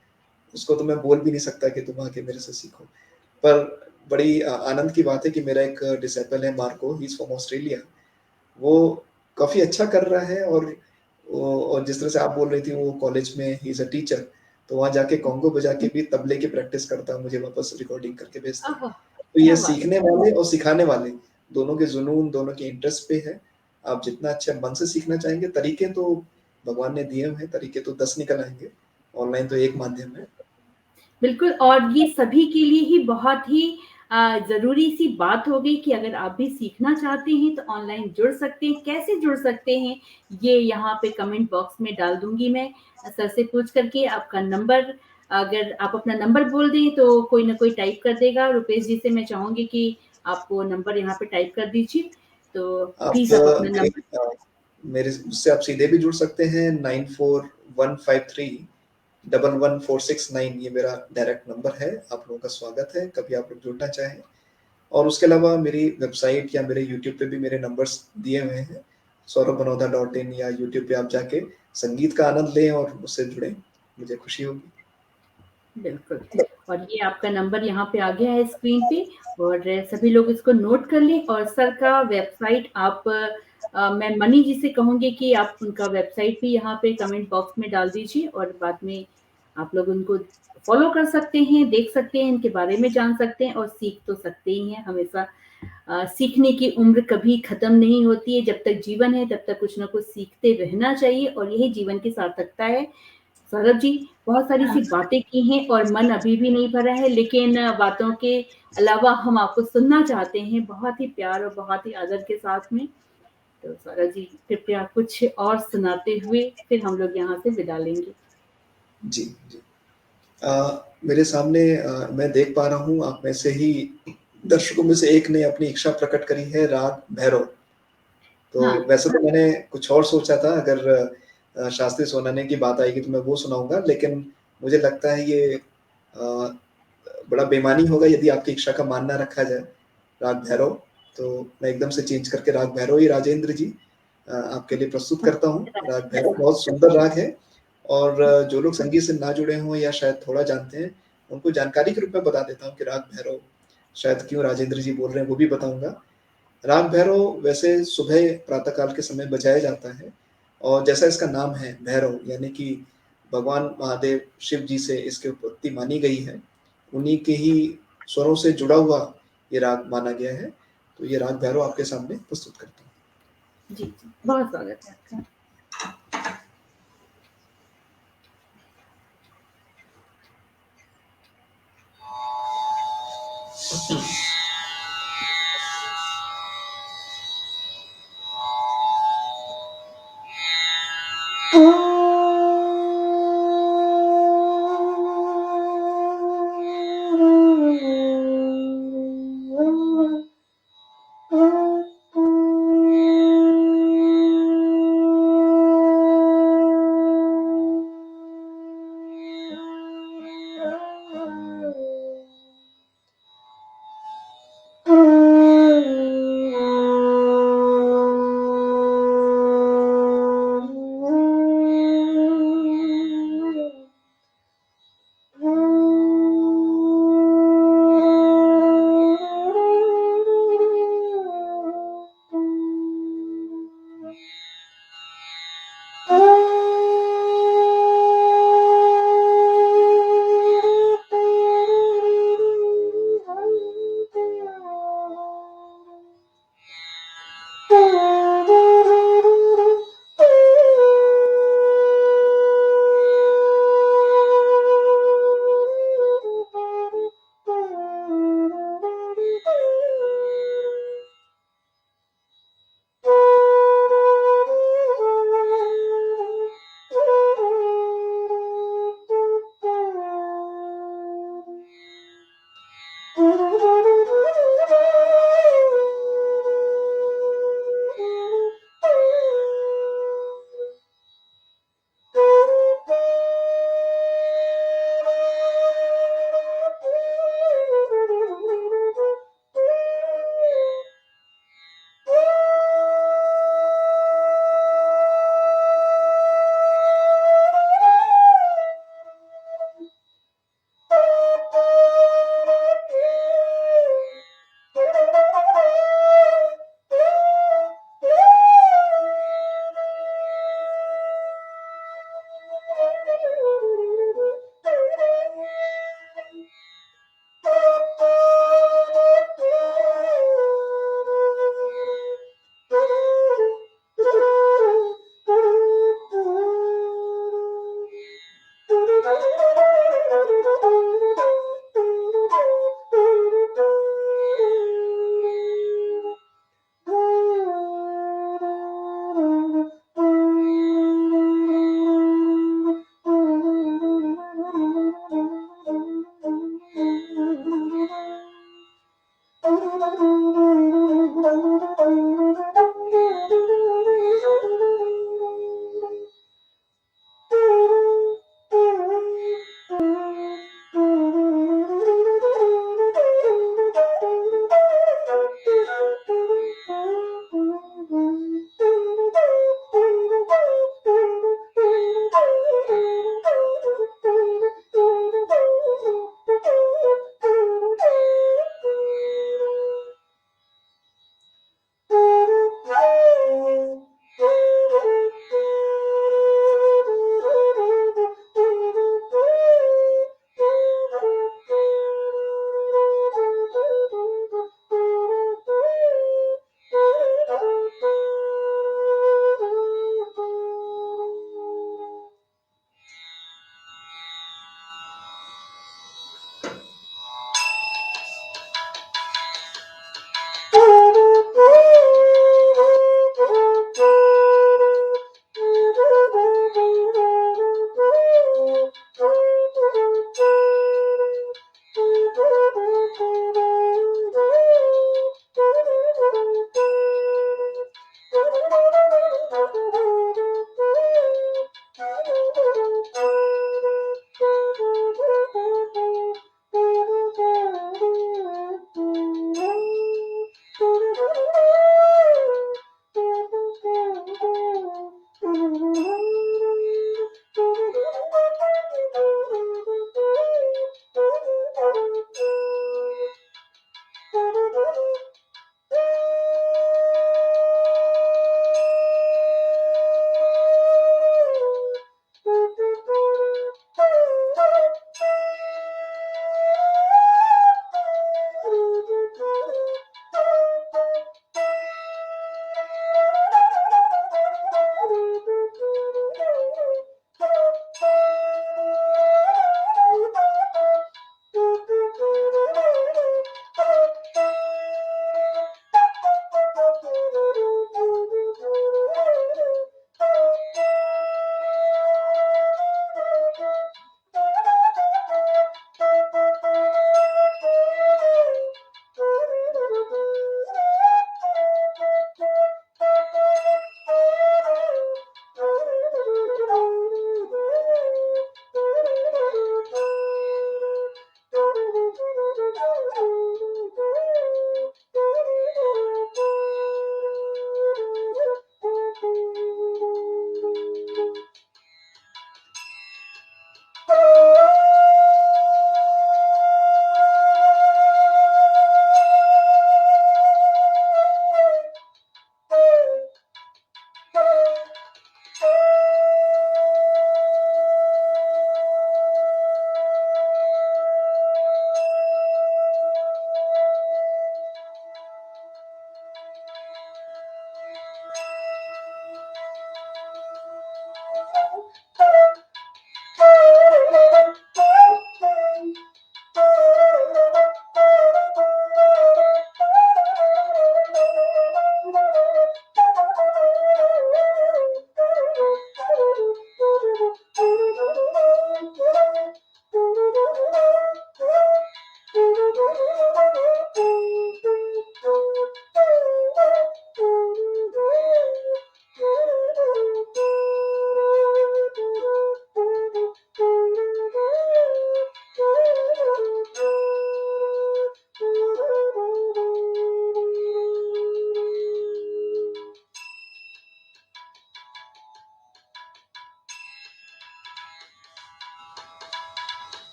उसको तो मैं बोल भी नहीं सकता कि तुम आके मेरे से सीखो। पर बड़ी आनंद की बात है कि मेरा एक डिसाइपल है Marco, he is from Australia. वो काफ़ी अच्छा कर रहा है और जिस तरह से आप बोल रही थी वो कॉलेज में ही इज़ अ टीचर, तो वहाँ जाके कॉन्गो बजा के भी तबले की प्रैक्टिस करता है, मुझे वापस रिकॉर्डिंग करके भेजता है। ओहो! तो ये क्या बात सीखने वाले और सिखाने वाले, दोनों के जुनून, दोनों के इंटरेस्ट पे है। आप जितना अच्छे मन से सीखना चाहेंगे, तरीके तो भगवान ने दिए हुए हैं, तरीके तो 10 निकल आएँगे। ऑनलाइन तो एक माध्यम है। बिल्कुल और ये सभी के लिए ही बहुत ही ज़रूरी-सी बात हो गई कि अगर आप भी सीखना चाहते हैं तो ऑनलाइन जुड़ सकते हैं। कैसे जुड़ सकते हैं, ये यहाँ पे कमेंट बॉक्स में डाल दूँगी मैं। सर से पूछ कर के आपका नंबर अगर आप अपना नंबर बोल दें तो कोई न कोई टाइप कर देगा। रुपेश जी से मैं चाहूँगी कि आप वो नंबर यहाँ पे टाइप कर दीजिए। तो आप प्लीज़ आप अपना मेरे नंबर मेरे मुझसे आप सीधे भी जुड़ सकते हैं 94153 1146 9 ये मेरा डायरेक्ट नंबर है। आप लोगों का स्वागत है, कभी आप लोग जुड़ना चाहें। और उसके अलावा मेरी वेबसाइट या मेरे यूट्यूब पे भी मेरे नंबर्स दिए हुए हैं। saurabh या यूट्यूब पे आप जाके संगीत का आनंद लें और मुझसे जुड़ें, मुझे खुशी होगी। बिल्कुल और ये आपका नंबर यहाँ पे आ गया है स्क्रीन पे और सभी लोग इसको नोट कर लें और सर का वेबसाइट आप मैं मनी जी से कहूँगी कि आप उनका वेबसाइट भी यहाँ पे कमेंट बॉक्स में डाल दीजिए और बाद में आप लोग उनको फॉलो कर सकते हैं, देख सकते हैं, इनके बारे में जान सकते हैं और सीख तो सकते ही हैं। हमेशा सीखने की उम्र कभी खत्म नहीं होती है, जब तक जीवन है तब तक कुछ न कुछ सीखते रहना चाहिए और यही जीवन की सार्थकता है। सौरभ जी, बहुत सारी सी बातें की हैं और मन अभी भी नहीं भरा है, लेकिन बातों के अलावा हम आपको सुनना चाहते हैं बहुत ही प्यार और बहुत ही आदर के साथ में। तो सौरभ जी, कृपया कुछ और सुनाते हुए फिर हम लोग यहाँ से विदा लेंगे। जी, जी। मेरे सामने मैं देख पा रहा हूँ आप में से ही दर्शकों में से एक ने अपनी इच्छा प्रकट करी है राग भैरव। तो हाँ, वैसे तो मैंने कुछ और सोचा था अगर शास्त्रीय सोनाने की बात आएगी तो मैं वो सुनाऊँगा लेकिन मुझे लगता है ये बड़ा बेईमानी होगा यदि आपकी इच्छा का मान ना रखा जाए, राग भैरव। तो मैं एकदम से चेंज करके राग भैरव ही राजेंद्र जी आपके लिए प्रस्तुत करता हूँ। राग भैरव बहुत सुंदर राग है और जो लोग संगीत से ना जुड़े हों या शायद थोड़ा जानते हैं, उनको जानकारी के रूप में बता देता हूँ कि राग भैरव शायद क्यों राजेंद्र जी बोल रहे हैं, वो भी बताऊँगा। राग भैरव वैसे सुबह प्रातः काल के समय बजाया जाता है और जैसा इसका नाम है भैरव यानी कि भगवान महादेव शिव जी से इसकी उत्पत्ति मानी गई है। उन्हीं के ही स्वरों से जुड़ा हुआ ये राग माना गया है। तो ये राग भैरव आपके सामने प्रस्तुत करता हूँ। जी, जी, बहुत स्वागत है आपका।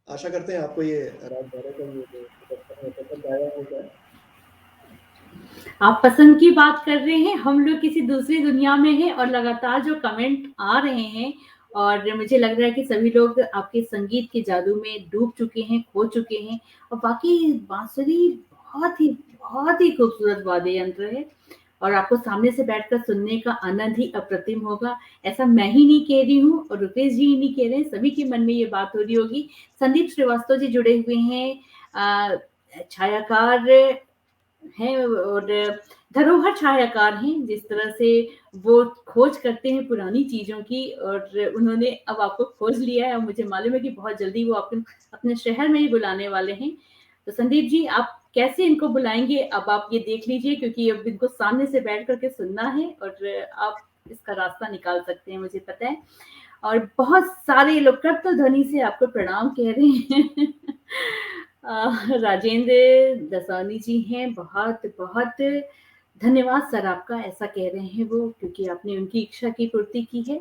आशा करते हैं आपको ये राग बारह का ये जो पसंद आया होगा। आप पसंद की बात कर रहे हैं, हम लोग किसी दूसरी दुनिया में हैं और लगातार जो कमेंट आ रहे हैं और मुझे लग रहा है कि सभी लोग आपके संगीत के जादू में डूब चुके हैं, खो चुके हैं और वाक़ई बाँसुरी बहुत ही खूबसूरत वाद्य यंत्र है और आपको सामने से बैठकर सुनने का आनंद ही अप्रतिम होगा। ऐसा मैं ही नहीं कह रही हूँ और रुपेश जी ही नहीं कह रहे हैं, सभी के मन में ये बात हो रही होगी। संदीप श्रीवास्तव जी जुड़े हुए हैं छायाकार हैं और धरोहर छायाकार हैं, जिस तरह से वो खोज करते हैं पुरानी चीज़ों की और उन्होंने अब आपको खोज लिया है और मुझे मालूम है कि बहुत जल्दी वो आपको अपने शहर में ही बुलाने वाले हैं। तो संदीप जी आप कैसे इनको बुलाएँगे अब आप ये देख लीजिए क्योंकि अब इनको सामने से बैठ कर के सुनना है और आप इसका रास्ता निकाल सकते हैं मुझे पता है। और बहुत सारे लोग करतल ध्वनि से आपको प्रणाम कह रहे हैं। राजेंद्र दसानी जी हैं, बहुत धन्यवाद सर आपका, ऐसा कह रहे हैं वो क्योंकि आपने उनकी इच्छा की पूर्ति की है।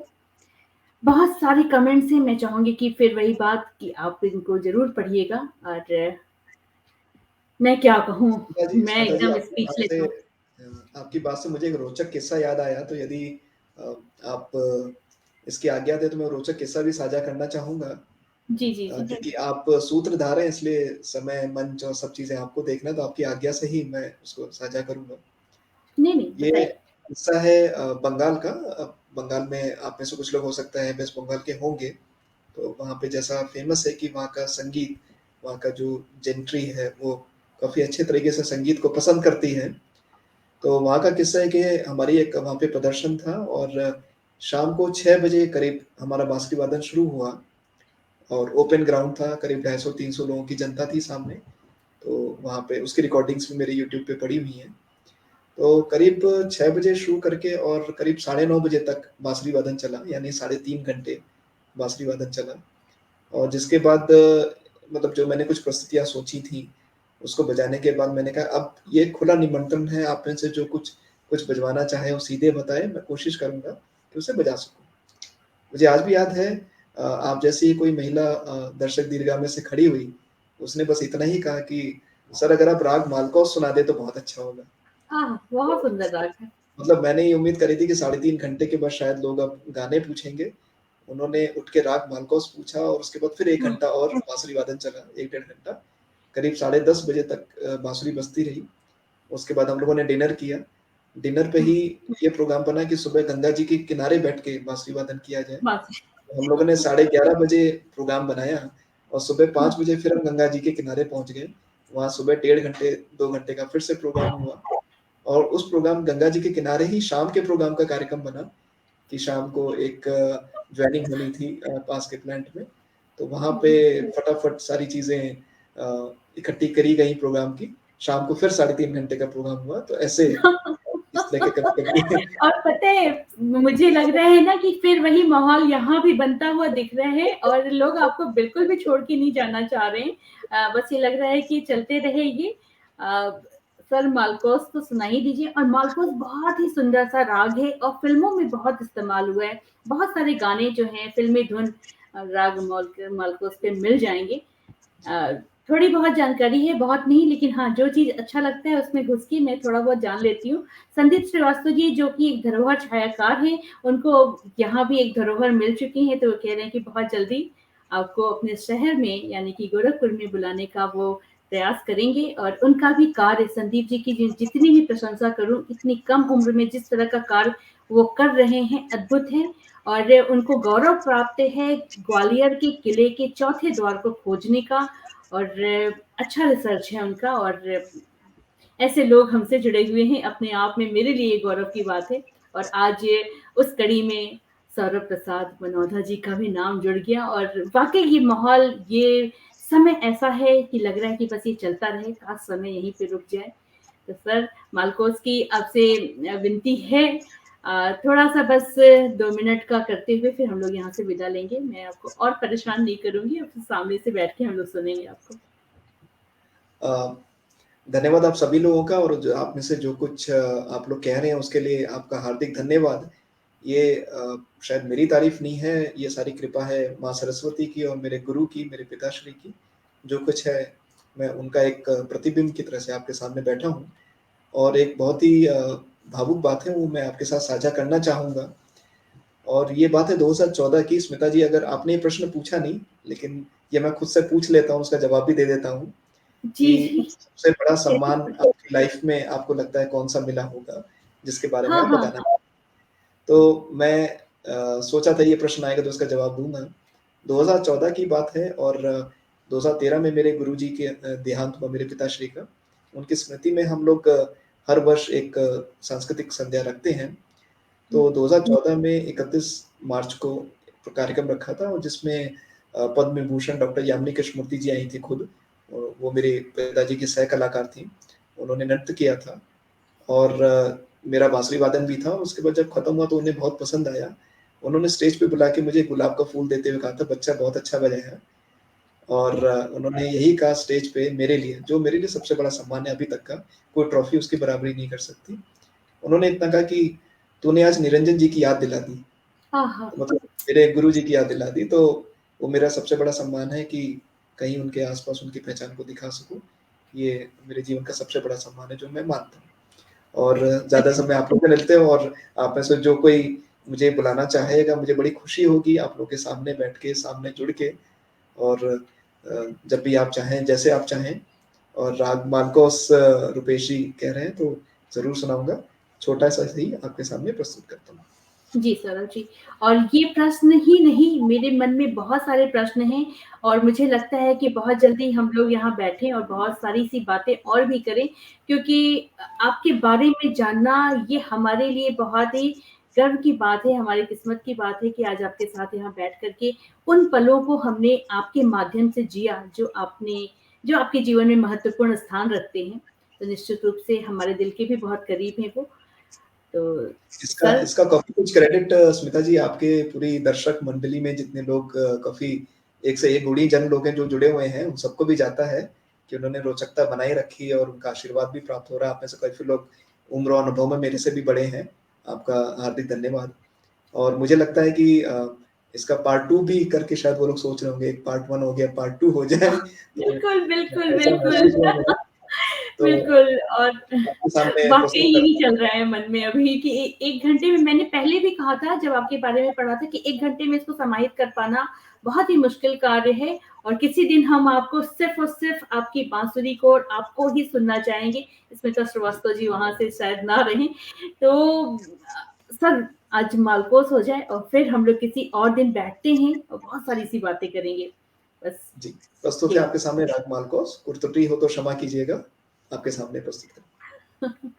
बहुत सारे कमेंट्स हैं, मैं चाहूँगी कि फिर वही बात कि आप इनको ज़रूर पढ़िएगा और मैं क्या कहूँ, मैं स्मिता जी, एकदम आपकी बात स्पीचलेस से हूँ। आपकी बात से मुझे एक रोचक किस्सा याद आया, तो यदि आप इसकी आज्ञा दें तो मैं रोचक किस्सा भी साझा करना चाहूँगा। जी, जी, जी। क्योंकि आप सूत्रधार हैं, इसलिए समय, मंच और सब चीज़ें आपको देखना है, तो आपकी आज्ञा से ही मैं उसको साझा करूँगा। नहीं, नहीं, ये बताइए। किस्सा है बंगाल का। बंगाल में आप में से कुछ लोग हो सकता है वेस्ट बंगाल के होंगे, तो वहाँ पे जैसा फ़ेमस है कि वहाँ का संगीत, वहाँ का जो जेंट्री है, वो काफ़ी अच्छे तरीके से संगीत को पसंद करती है। तो वहाँ का किस्सा है कि हमारी एक वहाँ पे प्रदर्शन था और शाम को 6 बजे करीब हमारा बाँसुरी वादन शुरू हुआ और ओपन ग्राउंड था, करीब 250-300 लोगों की जनता थी सामने। तो वहाँ पे उसकी रिकॉर्डिंग्स भी मेरे यूट्यूब पे पड़ी हुई हैं। तो करीब 6 बजे शुरू करके और करीब साढ़े 9 बजे तक बाँसुरी वादन चला, यानी साढ़े 3 घंटे बाँसुरी वादन चला। और जिसके बाद मतलब जो मैंने कुछ प्रस्तुतियाँ सोची थी, उसको बजाने के बाद मैंने कहा अब ये खुला निमंत्रण है, आप में से जो कुछ कुछ बजवाना चाहे वो सीधे बताएँ, मैं कोशिश करूँगा कि उसे बजा सकूँ। मुझे आज भी याद है आप जैसी ही कोई महिला दर्शक दीर्घा में से खड़ी हुई, उसने बस इतना ही कहा कि सर अगर आप राग मालकौस सुना दें तो बहुत अच्छा होगा। बहुत सुंदर राग है। मतलब मैंने ये उम्मीद करी थी कि साढ़े 3 घंटे के बाद शायद लोग अब गाने पूछेंगे। उन्होंने उठ के राग मालकौस पूछा और उसके बाद फिर 1 हुँ, घंटा और बाँसुरी वादन चला, 1 डेढ़ घंटा। करीब साढ़े 10 बजे तक बाँसुरी बजती रही। उसके बाद हम लोगों ने डिनर किया। डिनर पे हुँ, ही ये प्रोग्राम बना कि सुबह गंगा जी के किनारे बैठ के बाँसुरी वादन किया जाए। बस। हम लोगों ने साढ़े 11 बजे प्रोग्राम बनाया और सुबह हुँ, 5 बजे फिर हम गंगा जी के किनारे पहुँच गए। वहाँ सुबह डेढ़ घंटे, 2 घंटे का फिर से प्रोग्राम हुआ और उस प्रोग्राम गंगा जी के किनारे ही शाम के प्रोग्राम का कार्यक्रम बना कि शाम को एक ज्वाइनिंग होनी थी पास के प्लांट में। तो वहाँ पे हुँ। फटाफट सारी चीज़ें इकट्ठी करी गई प्रोग्राम की। शाम को फिर साढ़े 3 घंटे का प्रोग्राम हुआ। तो ऐसे इस तरह के कभी-कभी और पता है, मुझे लग रहा है ना कि फिर वही माहौल यहाँ भी बनता हुआ दिख रहा है और लोग आपको बिल्कुल भी छोड़ के नहीं जाना चाह रहे हैं। बस ये लग रहा है कि चलते रहे ये। सर मालकोस तो सुना ही दीजिए। और मालकोस बहुत ही सुंदर सा राग है और फ़िल्मों में बहुत इस्तेमाल हुआ है। बहुत सारे गाने जो हैं फ़िल्मी धुन राग मालकोस पे मिल जाएँगे। अ, थोड़ी बहुत जानकारी है, बहुत नहीं, लेकिन हाँ, जो चीज़ अच्छा लगता है उसमें घुस के मैं थोड़ा बहुत जान लेती हूँ। संदीप श्रीवास्तव जी जो कि एक धरोहर छायाकार हैं, उनको यहाँ भी एक धरोहर मिल चुकी है, तो वो कह रहे हैं कि बहुत जल्दी आपको अपने शहर में यानी कि गोरखपुर में बुलाने का वो प्रयास करेंगे। और उनका भी कार्य, संदीप जी की जितनी भी प्रशंसा करूँ, इतनी कम उम्र में जिस तरह का कार्य वो कर रहे हैं, अद्भुत है। और उनको गौरव प्राप्त है ग्वालियर के किले के चौथे द्वार को खोजने का। और अच्छा रिसर्च है उनका। और ऐसे लोग हमसे जुड़े हुए हैं, अपने आप में मेरे लिए गौरव की बात है। और आज ये उस कड़ी में सौरभ प्रसाद बनौधा जी का भी नाम जुड़ गया और वाक़ई ये माहौल, ये समय ऐसा है कि लग रहा है कि बस ये चलता रहे, काश समय यहीं पे रुक जाए। तो सर मालकोस की आपसे विनती है, थोड़ा-सा बस 2 मिनट का करते हुए फिर हम लोग यहाँ से विदा लेंगे। मैं आपको और परेशान नहीं करूँगी, अब सामने से बैठ के हम लोग सुनेंगे आपको। अ, धन्यवाद आप सभी लोगों का और जो आप में से जो कुछ आप लोग कह रहे हैं उसके लिए आपका हार्दिक धन्यवाद। ये शायद मेरी तारीफ़ नहीं है, ये सारी कृपा है माँ सरस्वती की और मेरे गुरु की, मेरे पिताश्री की। जो कुछ है, मैं उनका एक प्रतिबिंब की तरह से आपके सामने बैठा हूँ और एक बहुत ही भावुक बात है वो मैं आपके साथ साझा करना चाहूँगा। और ये बात है 2014 की। स्मिता जी, अगर आपने ये प्रश्न पूछा नहीं, लेकिन ये मैं खुद से पूछ लेता हूँ, उसका जवाब भी दे देता हूँ जी, कि जी। सबसे बड़ा कैसे सम्मान पूछे? आपकी लाइफ़ में आपको लगता है कौन-सा मिला होगा, जिसके बारे में हाँ, आप हाँ। बताना। तो मैं सोचा था ये प्रश्न आएगा तो इसका जवाब दूँगा। 2014 की बात है और 2013 में मेरे गुरुजी के देहांत हुआ मेरे पिताश्री का। उनकी स्मृति में हम लोग हर वर्ष एक सांस्कृतिक संध्या रखते हैं। हुँ, तो 2014 में 31 मार्च को कार्यक्रम रखा था और जिसमें पद्म विभूषण डॉक्टर यामिनी कृष्णमूर्ति जी आई थी खुद। वो मेरे पिताजी की सह कलाकार थीं। उन्होंने नृत्य किया था और मेरा बाँसुरी वादन भी था। उसके बाद जब खत्म हुआ तो उन्हें बहुत पसंद आया। उन्होंने स्टेज पे बुला के मुझे गुलाब का फूल देते हुए कहा था, "बच्चा बहुत अच्छा बजाया है।" और उन्होंने यही कहा स्टेज पे मेरे लिए, जो मेरे लिए सबसे बड़ा सम्मान है अभी तक का, कोई ट्रॉफ़ी उसकी बराबरी नहीं कर सकती। उन्होंने इतना कहा कि, "तूने आज निरंजन जी की याद दिला दी।" हाँ, हाँ। तो मतलब मेरे गुरुजी की याद दिला दी। तो वो मेरा सबसे बड़ा सम्मान है कि कहीं उनके आस-पास उनकी पहचान को दिखा सकूँ। ये मेरे जीवन का सबसे बड़ा सम्मान है जो मैं मानता हूँ। और ज़्यादा अच्छा। समय आप लोग से मिलते हो और आप में से जो कोई मुझे बुलाना चाहेगा, मुझे बड़ी खुशी होगी आप लोग के सामने बैठ के, सामने जुड़ के और जब भी आप चाहें, जैसे आप चाहें और राग मालकोस रुपेश जी कह रहे हैं तो ज़रूर सुनाऊँगा। छोटा-सा ही आपके सामने प्रस्तुत करता हूँ। जी, सरल जी। और ये प्रश्न ही नहीं, मेरे मन में बहुत सारे प्रश्न हैं और मुझे लगता है कि बहुत जल्दी हम लोग यहाँ बैठें और बहुत सारी-सी बातें और भी करें क्योंकि आपके बारे में जानना ये हमारे लिए बहुत ही गर्व की बात है, हमारी किस्मत की बात है कि आज आपके साथ यहाँ बैठ कर के उन पलों को हमने आपके माध्यम से जिया जो आपके जीवन में महत्वपूर्ण स्थान रखते हैं। तो निश्चित रूप से हमारे दिल के भी बहुत करीब हैं वो। तो इसका सर इसका काफ़ी कुछ क्रेडिट स्मिता जी आपके पूरी दर्शक मंडली में जितने लोग काफ़ी एक से एक गुणीजन लोग हैं जो जुड़े हुए हैं, उन सबको भी जाता है कि उन्होंने रोचकता बनाए रखी है और उनका आशीर्वाद भी प्राप्त हो रहा है। आप में से काफ़ी लोग उम्र और अनुभव में मेरे से भी बड़े हैं। आपका हार्दिक धन्यवाद। और मुझे लगता है कि इसका पार्ट 2 भी करके शायद वो लोग सोच रहे होंगे, एक पार्ट 1 हो गया, पार्ट 2 हो जाए, तो बिल्कुल, बिल्कुल, ऐसा बिल्कुल। महसूस हुआ मुझे। तो बिल्कुल और आपके सामने वाक़ई प्रस्तुत यही करता हूँ। चल रहा है मन में अभी कि 1 घंटे में मैंने पहले भी कहा था जब आपके बारे में पढ़ा था कि 1 घंटे में इसको समाहित कर पाना बहुत ही मुश्किल कार्य है और किसी दिन हम आपको सिर्फ़ और सिर्फ़ आपकी बाँसुरी को और आपको ही सुनना चाहेंगे। स्मिता श्रीवास्तव जी वहाँ से शायद ना रहें। तो सर आज मालकोस हो जाए और फिर हम लोग किसी और दिन बैठते हैं और बहुत सारी-सी बातें करेंगे। बस जी, प्रस्तुत है जी। आपके सामने राग मालकोस, कुछ त्रुटि हो तो क्षमा कीजिएगा। आपके सामने प्रस्तुत है।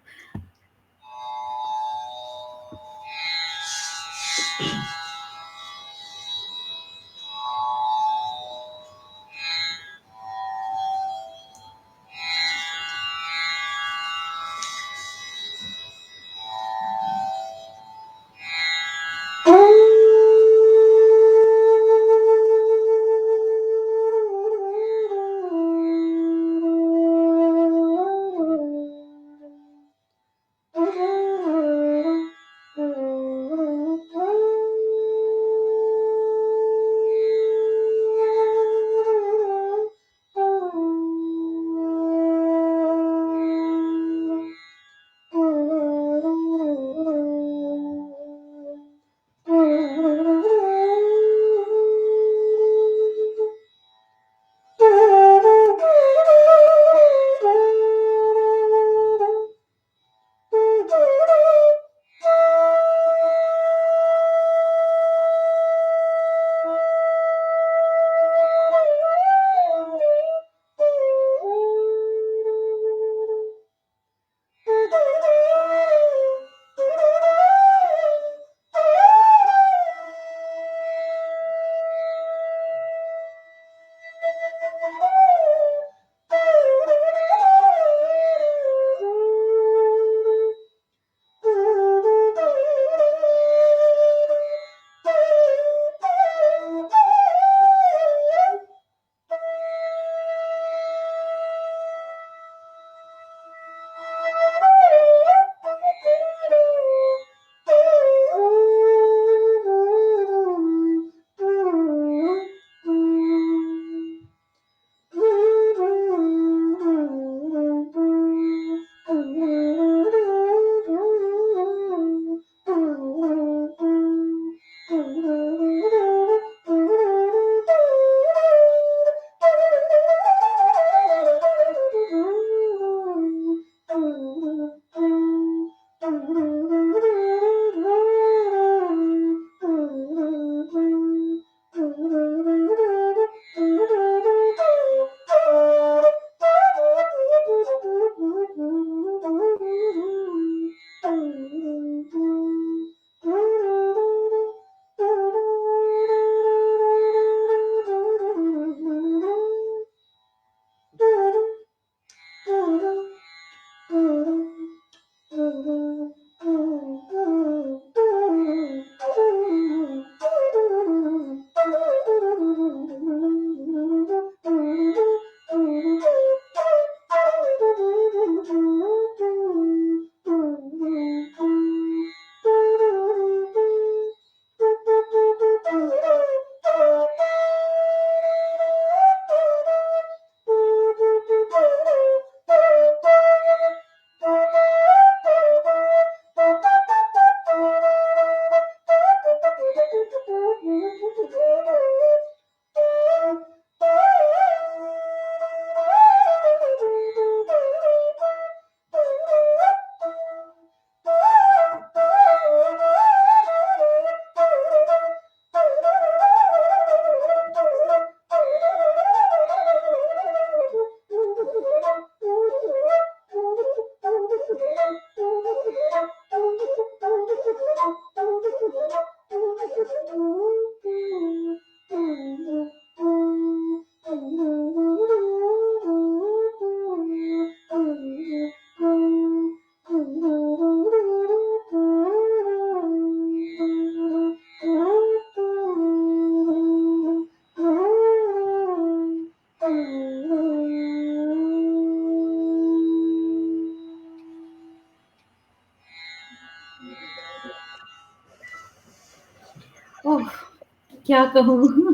क्या कहूँ?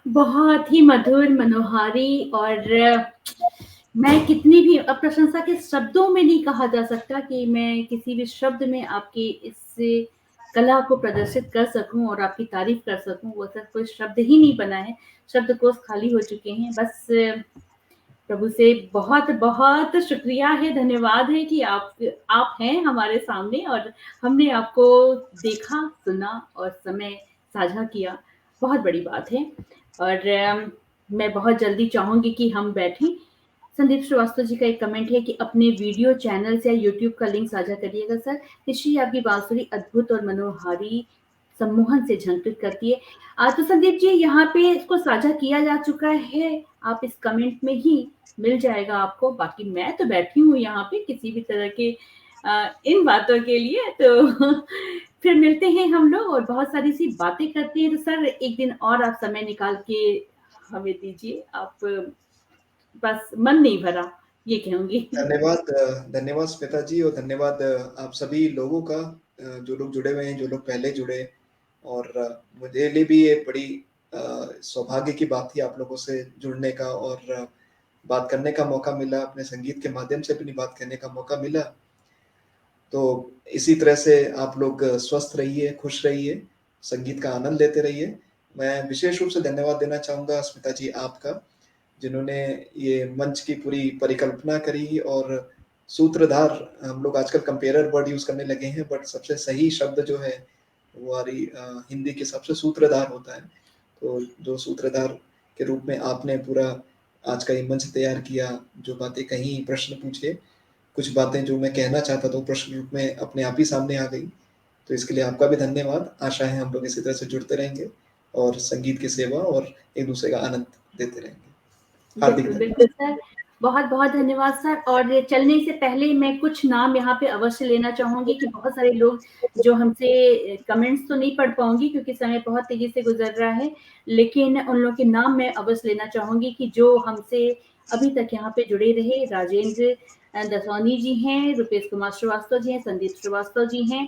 बहुत ही मधुर, मनोहारी और मैं कितनी भी प्रशंसा के शब्दों में नहीं कहा जा सकता कि मैं किसी भी शब्द में आपकी इस कला को प्रदर्शित कर सकूँ और आपकी तारीफ़ कर सकूँ, वो सब कोई शब्द ही नहीं बना है, शब्दकोश खाली हो चुके हैं। बस प्रभु से बहुत-बहुत शुक्रिया है, धन्यवाद है कि आप हैं हमारे सामने और हमने आपको देखा, सुना और समय साझा किया, बहुत बड़ी बात है। और मैं बहुत जल्दी चाहूँगी कि हम बैठें। संदीप श्रीवास्तव जी का एक कमेंट है कि अपने वीडियो चैनल्स या यूट्यूब का लिंक साझा करिएगा सर। निश्चय ही आपकी बांसुरी अद्भुत और मनोहारी सम्मोहन से झंकृत करती है। तो संदीप जी यहाँ पे इसको साझा किया जा चुका है, आप इस कमेंट में ही मिल जाएगा आपको। बाकी मैं तो बैठी हूँ यहाँ पे किसी भी तरह के इन बातों के लिए तो फिर मिलते हैं हम लोग और बहुत सारी सी बातें करते हैं। तो सर एक दिन और आप समय निकाल के हमें दीजिए। आप बस मन नहीं भरा, ये कहूँगी। धन्यवाद धन्यवाद स्मिता जी और धन्यवाद आप सभी लोगों का जो लोग जुड़े हुए हैं, जो लोग पहले जुड़े और मुझे लिए भी ये बड़ी सौभाग्य की बात थी आप लोगों से जुड़ने का और बात करने का मौका मिला, अपने संगीत के माध्यम से अपनी बात करने का मौका मिला। तो इसी तरह से आप लोग स्वस्थ रहिए, खुश रहिए, संगीत का आनंद लेते रहिए। मैं विशेष रूप से धन्यवाद देना चाहूँगा स्मिता जी आपका, जिन्होंने ये मंच की पूरी परिकल्पना करी और सूत्रधार हम लोग आजकल कंपेयरर वर्ड यूज़ करने लगे हैं, बट सबसे सही शब्द जो है वो हमारी हिंदी के सबसे सूत्रधार होता है। तो जो सूत्रधार के रूप में आपने पूरा आज का ये मंच तैयार किया, जो बातें कहीं, प्रश्न पूछे, कुछ बातें जो मैं कहना चाहता था, वो प्रश्न रूप में अपने आप ही सामने आ गई। तो इसके लिए आपका भी धन्यवाद। आशा है हम लोग इसी तरह से जुड़ते रहेंगे और संगीत की सेवा और एक-दूसरे का आनंद देते रहेंगे। हार्दिक बिल्कुल, धन्यवाद। बिल्कुल सर। बहुत-बहुत धन्यवाद सर और चलने से पहले मैं कुछ नाम यहाँ पे अवश्य लेना चाहूँगी कि बहुत सारे लोग जो हमसे कमेंट्स तो नहीं पढ़ पाऊँगी क्योंकि समय बहुत तेज़ी से गुज़र रहा है, लेकिन उन लोगों के नाम मैं अवश्य लेना चाहूँगी कि जो हमसे अभी तक यहाँ पे जुड़े रहे। राजेंद्र दसौनी जी हैं, रुपेश कुमार श्रीवास्तव जी हैं, संदीप श्रीवास्तव जी हैं,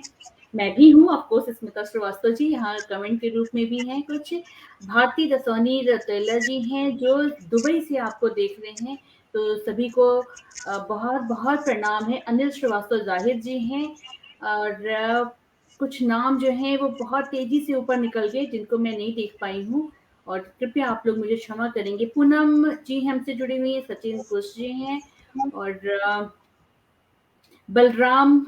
मैं भी हूँ ऑफ कोर्स स्मिता श्रीवास्तव जी यहाँ कमेंट के रूप में भी हैं कुछ। भारती दसौनी रतौला जी हैं जो दुबई से आपको देख रहे हैं, तो सभी को बहुत-बहुत प्रणाम है। अनिल श्रीवास्तव ज़ाहिर जी हैं और कुछ नाम जो हैं वो बहुत तेज़ी से ऊपर निकल गए जिनको मैं नहीं देख पाई हूँ और कृपया आप लोग मुझे क्षमा करेंगे। पूनम जी हमसे जुड़ी हुई हैं, सचिन कुश जी हैं और बलराम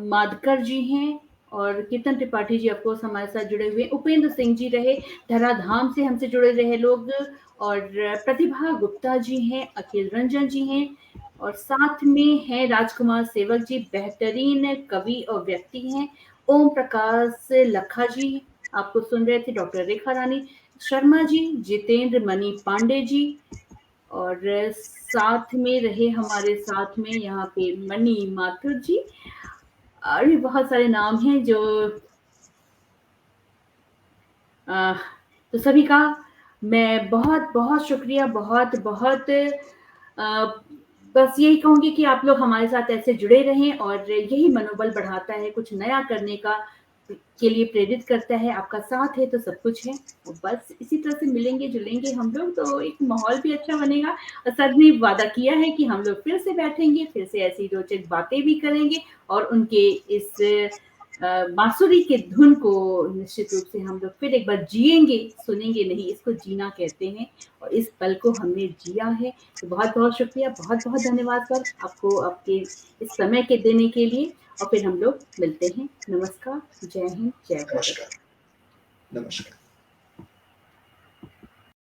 मादकर जी हैं और कीर्तन त्रिपाठी जी ऑफ कोर्स हमारे साथ जुड़े हुए हैं। उपेंद्र सिंह जी रहे, धराधाम से हमसे जुड़े रहे लोग और प्रतिभा गुप्ता जी हैं, अखिल रंजन जी हैं और साथ में हैं राजकुमार सेवक जी, बेहतरीन कवि और व्यक्ति हैं। ओम प्रकाश लखा जी आपको सुन रहे थे, डॉक्टर रेखा रानी शर्मा जी, जितेंद्र मणि पांडे जी और साथ में रहे हमारे साथ में यहाँ पे मणि माथुर जी और भी बहुत सारे नाम हैं जो अ, तो सभी का मैं बहुत-बहुत शुक्रिया, बहुत-बहुत बस यही कहूँगी कि आप लोग हमारे साथ ऐसे जुड़े रहें और यही मनोबल बढ़ाता है, कुछ नया करने का के लिए प्रेरित करता है। आपका साथ है तो सब कुछ है। और बस इसी तरह से मिलेंगे-जुलेंगे हम लोग तो एक माहौल भी अच्छा बनेगा और सर ने वादा किया है कि हम लोग फिर से बैठेंगे, फिर से ऐसी रोचक बातें भी करेंगे और उनके इस बांसुरी के धुन को निश्चित रूप से हम लोग फिर एक बार जिएँगे, सुनेंगे नहीं, इसको जीना कहते हैं और इस पल को हमने जिया है। तो बहुत-बहुत शुक्रिया, बहुत-बहुत धन्यवाद सर आपको आपके इस समय के देने के लिए और फिर हम लोग मिलते हैं। नमस्कार, जय हिंद, जय भारत। नमस्कार। नमस्कार।